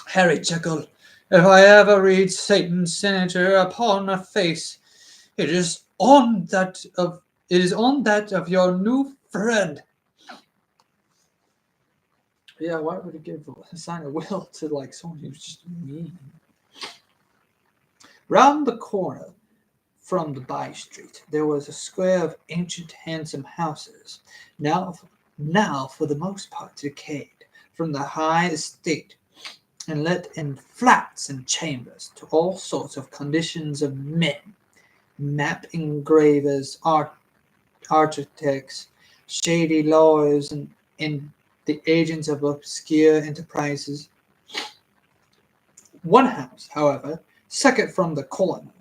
Harry Jekyll, if I ever read Satan's signature upon a face, it is on that of your new friend. Yeah, why would he give a sign of will to like someone who's just mean? Round the corner from the by street there was a square of ancient handsome houses, now now for the most part decayed from the high estate and let in flats and chambers to all sorts of conditions of men, map engravers, architects, shady lawyers, and the agents of obscure enterprises. One house, however, second from the corner,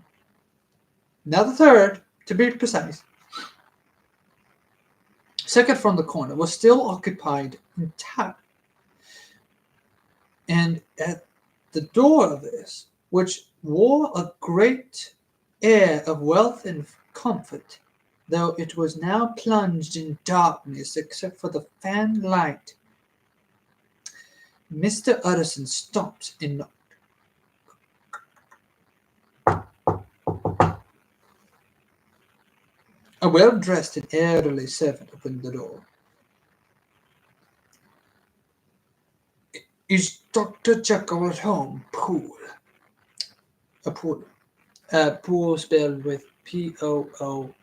now the third, to be precise, second from the corner, was still occupied entirely, and at the door of this, which wore a great air of wealth and comfort, though it was now plunged in darkness except for the fan light, Mr. Utterson stopped and knocked. A well-dressed and elderly servant opened the door. Is Dr. Jekyll at home, Poole? Poole. Poole spelled with Poole.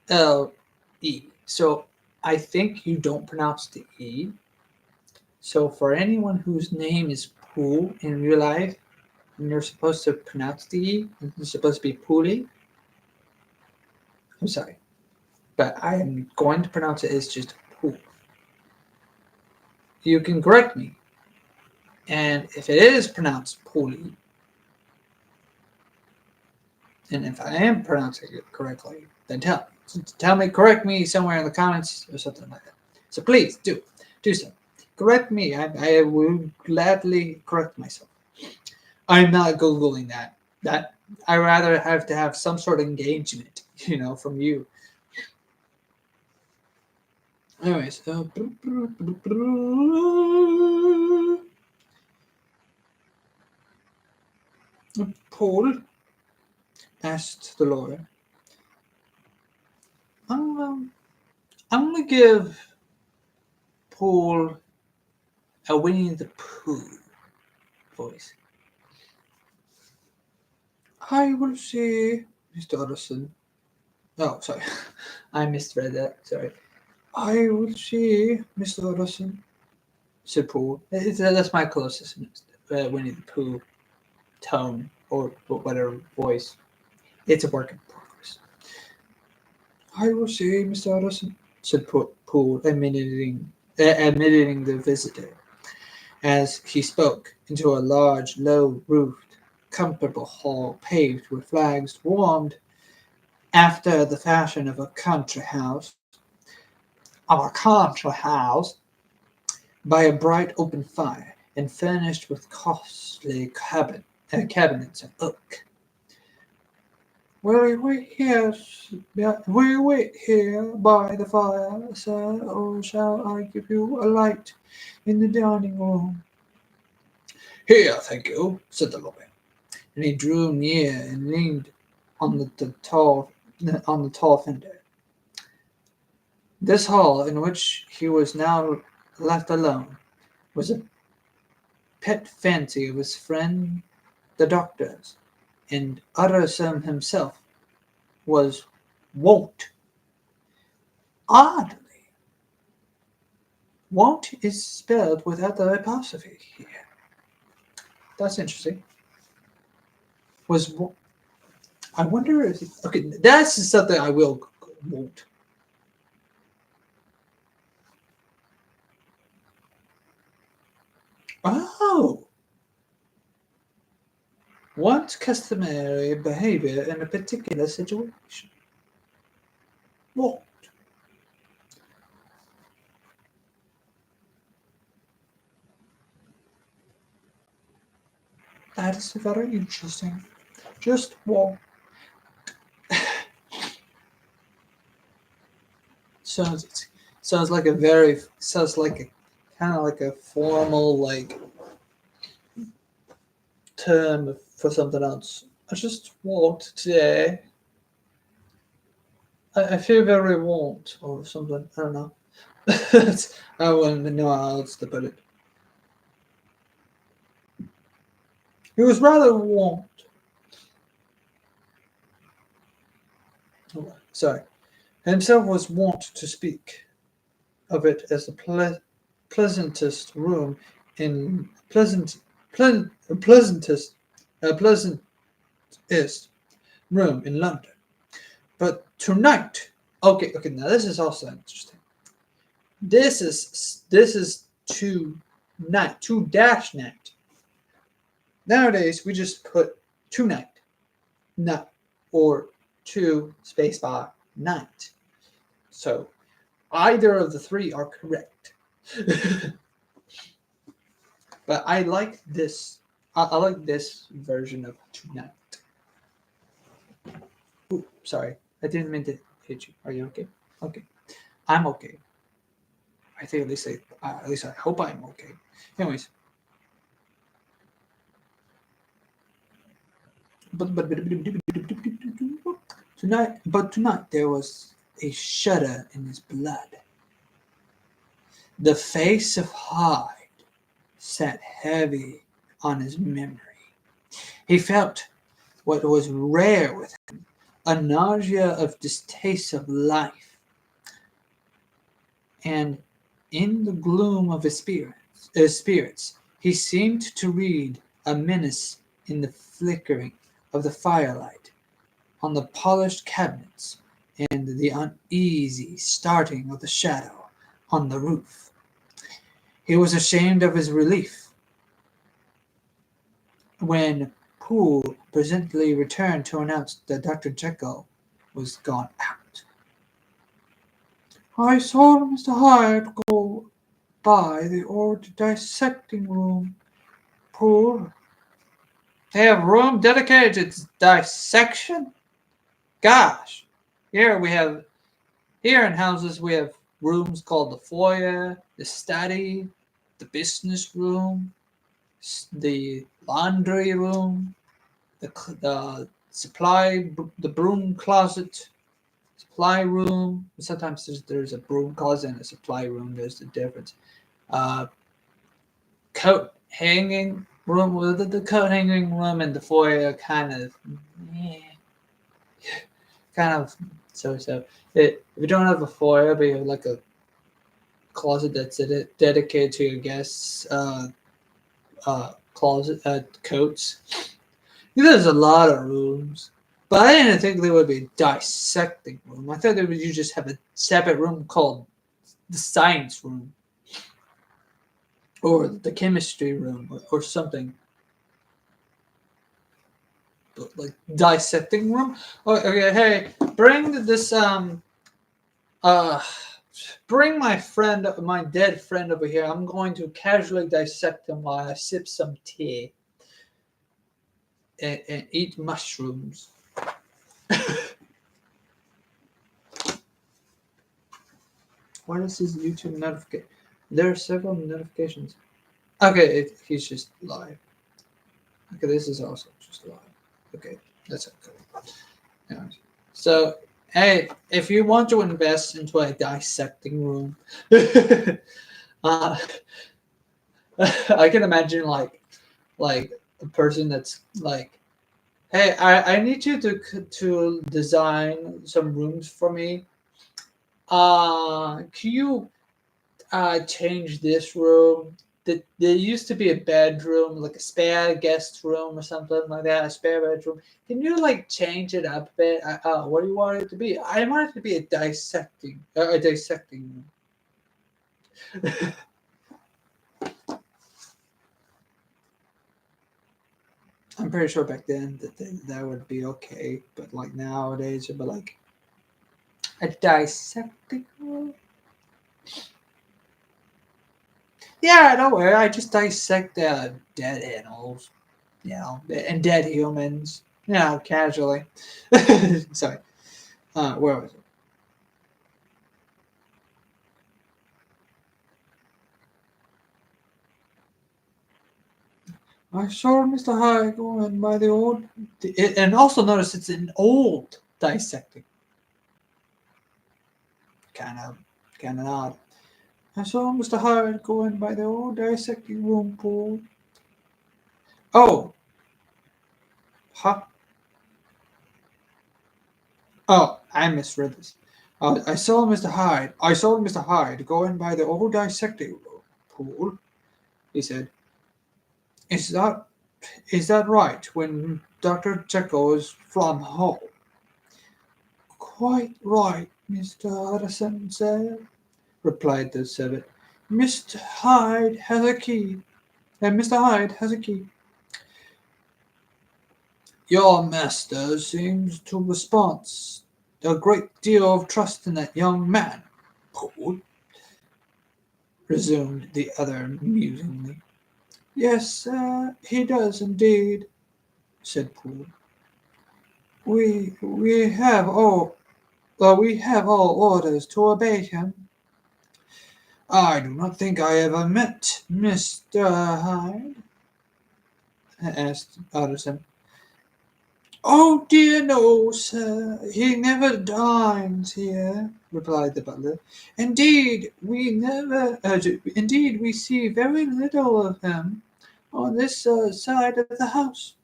So I think you don't pronounce the E. So for anyone whose name is Poole in real life, and you're supposed to pronounce the E, it's supposed to be Pooley. I'm sorry, but I am going to pronounce it as just Poole. You can correct me, and if it is pronounced Pooley, and if I am pronouncing it correctly, then tell me, correct me somewhere in the comments or something like that. So please do so. Correct me. I will gladly correct myself. I'm not Googling that. I rather have to have some sort of engagement, from you. Anyways, Paul, asked the lawyer. I'm gonna give Paul a Winnie the Pooh voice. I will see, Mr. Utterson. Oh, sorry. I misread that. Sorry. I will see, Mr. Utterson, said Paul. That's my closest Winnie the Pooh tone or whatever voice. It's a work in progress. I will see, Mr. Utterson, said Paul, admitting the visitor. As he spoke, into a large, low-roofed, comfortable hall paved with flags, warmed after the fashion of a country house, by a bright open fire, and furnished with costly cabinets of oak. Will you wait here by the fire, sir, or shall I give you a light in the dining room? Here, thank you, said the lawyer, and he drew near and leaned on the tall fender. This hall, in which he was now left alone, was a pet fancy of his friend the doctor's, and Utterson himself was wont. Oddly, wont is spelled without the apostrophe here. That's interesting. I wonder if okay, that's something I will won't. Oh, what's customary behavior in a particular situation? What? That is very interesting. Just what? Sounds like a kind of like a formal like term for something else. I just walked today. I feel very warmed or something. I don't know. I wouldn't know how else to put it. He was rather warmed. Oh, sorry. Himself was wont to speak of it as the pleasantest room in pleasantest room in London. But tonight, okay, now this is also interesting. This is two dash night. Nowadays we just put tonight, not or two spacebar night. So either of the three are correct. But I like this. I like this version of tonight. Ooh, sorry, I didn't mean to hit you. Are you okay? Okay, I'm okay. I think at least I hope I'm okay. Anyways, tonight there was a shudder in his blood. The face of Hyde sat heavy on his memory. He felt what was rare with him, a nausea of distaste of life, and in the gloom of his spirits, he seemed to read a menace in the flickering of the firelight on the polished cabinets and the uneasy starting of the shadow on the roof. He was ashamed of his relief when Poole presently returned to announce that Dr. Jekyll was gone out. I saw Mr. Hyde go by the old dissecting room, Poole. They have room dedicated to dissection? Gosh, here in houses we have rooms called the foyer, the study, the business room, the laundry room. the broom closet, supply room. Sometimes there's a broom closet and a supply room. There's the difference. Uh, Coat hanging room. Well, the coat hanging room and the foyer eh, kind of so. If you don't have a foyer, but you have like a closet that's dedicated to your guests' closet coats. There's a lot of rooms, but I didn't think there would be a dissecting room. I thought that you just have a separate room called the science room or the chemistry room or something. But like dissecting room. Oh, okay, hey, uh bring my dead friend over here. I'm going to casually dissect him while I sip some tea and eat mushrooms. What is his YouTube notification? There are several notifications. Okay, he's just live. Okay, this is also just live. Okay, that's okay. Yeah. So, hey, if you want to invest into a dissecting room, uh, I can imagine like a person that's like, hey, I need you to design some rooms for me. Can you change this room? There used to be a bedroom, like a spare guest room or something like that, a spare bedroom. Can you like change it up a bit? What do you want it to be? I want it to be a dissecting room. I'm pretty sure back then that would be okay, but like nowadays it'd be like a dissecting room. Yeah, don't worry. I just dissect dead animals, and dead humans, casually. Sorry. Where was it? I saw Mr. Hyde going by the old, and also notice it's an old dissecting. Kind of, kind of odd. I saw Mr. Hyde going by the old dissecting room pool. Oh, huh? Oh, I misread this. I saw Mr. Hyde going by the old dissecting pool. He said, "Is that right? When Dr. Jekyll is from home?" "Quite right, Mr. Addison said," replied the servant. Mr. Hyde has a key. Your master seems to respond a great deal of trust in that young man, Paul," resumed the other musingly. "Yes, he does indeed," said Paul. We have all orders to obey him." "I do not think I ever met Mr. Hyde," asked Utterson. "Oh dear no, sir. He never dines here," replied the butler. Indeed, we see very little of him on this side of the house.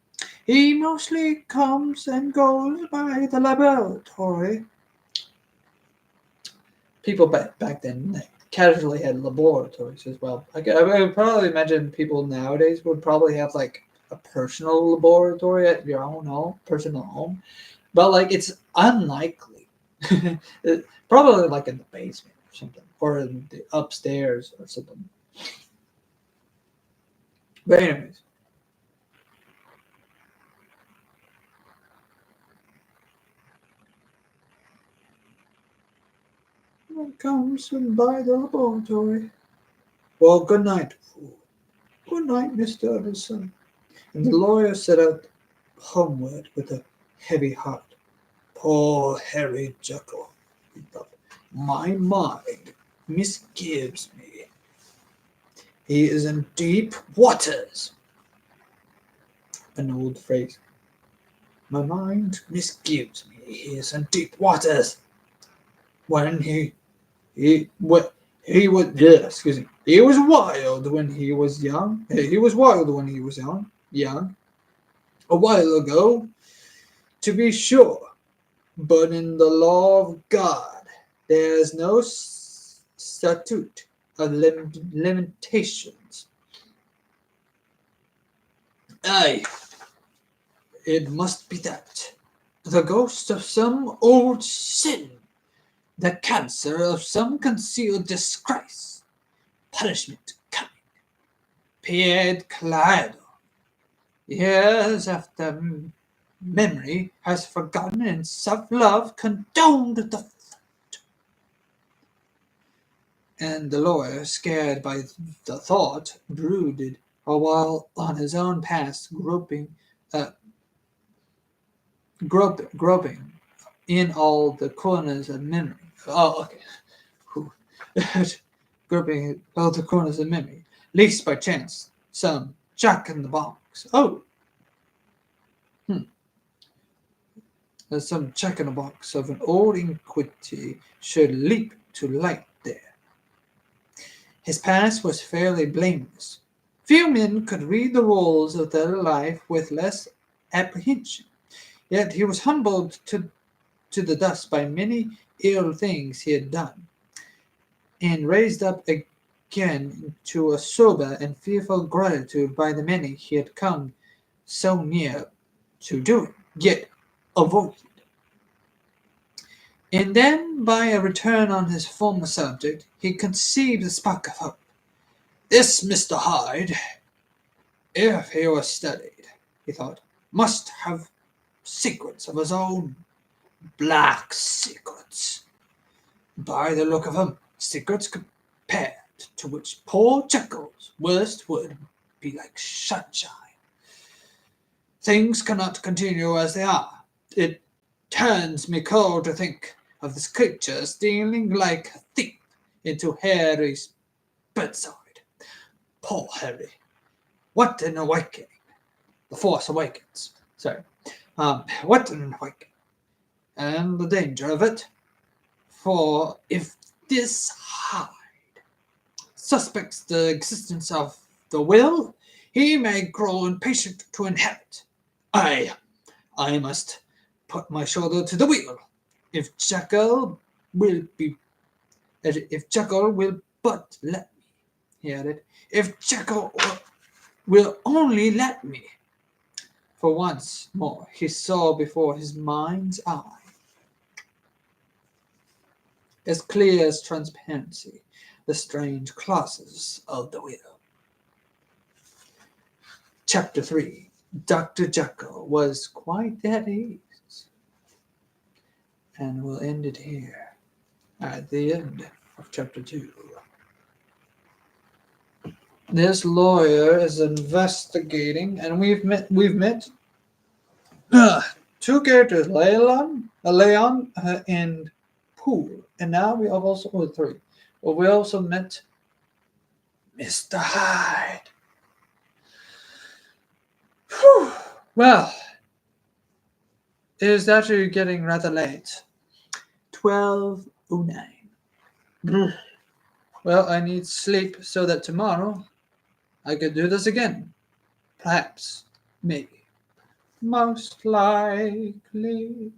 He mostly comes and goes by the laboratory." People back then casually had laboratories as well. I would probably imagine people nowadays would probably have like a personal laboratory at your own personal home, but like it's unlikely. Probably like in the basement or something, or in the upstairs or something. But anyways, one comes by the laboratory. Well, good night, fool. Good night, Mr. Anderson. And the lawyer set out homeward with a heavy heart. Poor Harry Jekyll, he thought. My mind misgives me. He is in deep waters. An old phrase. My mind misgives me he is in deep waters. When he what he was excuse me. He was wild when he was young. He was wild when he was young. A while ago, to be sure. But in the law of God, there is no statute of limitations. Aye, it must be that. The ghost of some old sin, the cancer of some concealed disgrace, punishment coming, pied clado. Years after memory has forgotten and self-love condoned the and the lawyer, scared by the thought, brooded a while on his own past, uh, groping in all the corners of memory. Oh, okay. Groping in all the corners of memory, least by chance, some jack in the box. Oh, some jack in the box of an old iniquity should leap to light there. His past was fairly blameless. Few men could read the rolls of their life with less apprehension. Yet he was humbled to the dust by many ill things he had done, and raised up again to a sober and fearful gratitude by the many he had come so near to doing, yet avoided. And then, by a return on his former subject, he conceived a spark of hope. This Mr. Hyde, if he was studied, he thought, must have secrets of his own, black secrets. By the look of him, secrets compared to which poor Jekyll's worst would be like sunshine. Things cannot continue as they are. It turns me cold to think of this creature stealing like a thief into Harry's bedside. Poor Harry. What an awakening. The Force Awakens. Sorry. What an awakening. And the danger of it. For if this Hyde suspects the existence of the will, he may grow impatient to inhabit. I must put my shoulder to the wheel. If Jekyll will but let me, he added. If Jekyll will only let me. For once more he saw before his mind's eye, as clear as transparency, the strange clauses of the will. Chapter 3. Dr. Jekyll was quite at ease. And we'll end it here at the end of chapter 2. This lawyer is investigating, and we've met two characters, Leon and Poole, and now we have also three. Well, we also met Mr. Hyde. Whew. Well, it is actually getting rather late. 12:09. Well, I need sleep so that tomorrow I could do this again. Perhaps. Maybe. Most likely.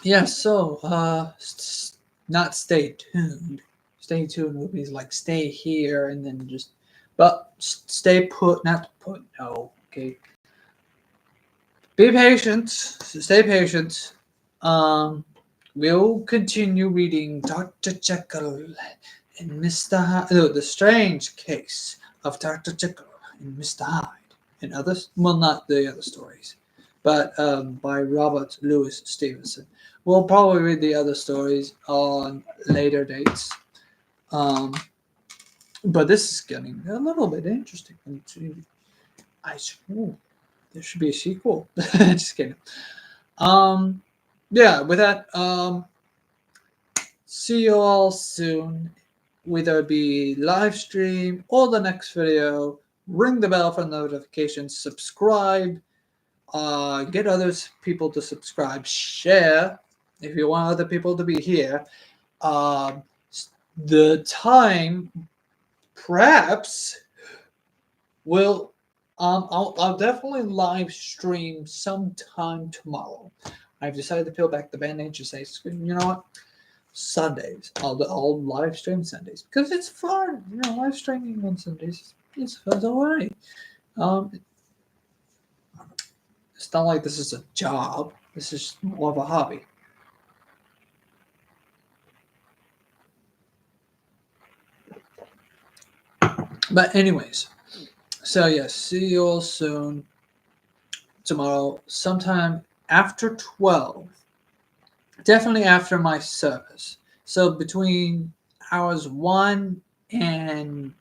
Yeah, so, not stay tuned. Stay tuned would be like stay here and then just, but stay put, not put, no, okay. Be patient, stay patient. We'll continue reading Dr. Jekyll and Mr. Hyde, the strange case of Dr. Jekyll and Mr. Hyde and others. Well, not the other stories, but by Robert Louis Stevenson. We'll probably read the other stories on later dates. But this is getting a little bit interesting. There should be a sequel. Just kidding. Yeah, with that, see you all soon. Whether it be live stream or the next video, ring the bell for notifications, subscribe, get other people to subscribe, share if you want other people to be here. The time perhaps will I'll definitely live stream sometime tomorrow. I've decided to peel back the band-aid to say, you know what? Sundays. I'll live stream Sundays because it's fun. You know, live streaming on Sundays is alright. It's not like this is a job. This is more of a hobby. But anyways, so yes, see you all soon. Tomorrow, sometime after 12. Definitely after my service. So between hours 1 and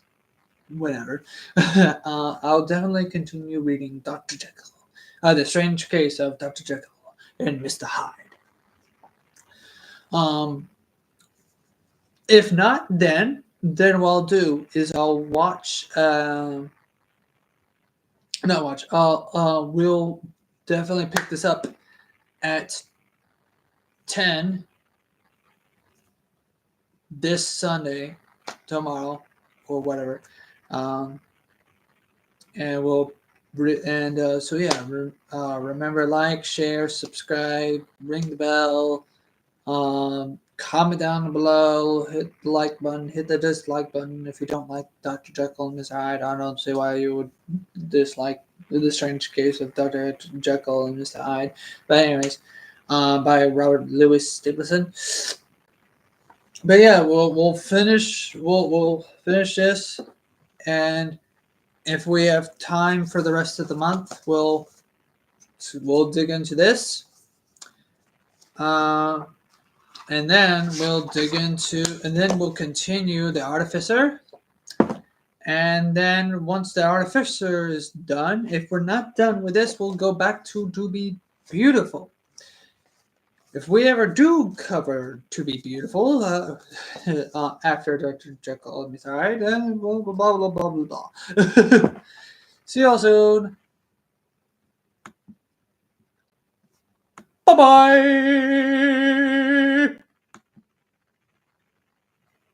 whatever, I'll definitely continue reading Dr. Jekyll. The Strange Case of Dr. Jekyll and Mr. Hyde. If not, then what I'll do is I'll watch. Not watch. We'll definitely pick this up at 10 this Sunday, tomorrow, or whatever, and we'll. So yeah, remember, like, share, subscribe, ring the bell, comment down below, hit the like button, hit the dislike button if you don't like Dr. Jekyll and Mr. Hyde. I don't see why you would dislike The Strange Case of Dr. Jekyll and Mr. Hyde. But anyways, by Robert Louis Stevenson. But yeah, we'll finish this, and if we have time for the rest of the month, we'll dig into this, and then we'll continue The Artificer, and then once The Artificer is done, if we're not done with this, we'll go back to Be Beautiful. If we ever do cover To Be Beautiful after Dr. Jekyll and Mr. Hyde, then blah, blah, blah, blah, blah, blah. See you all soon. Bye-bye.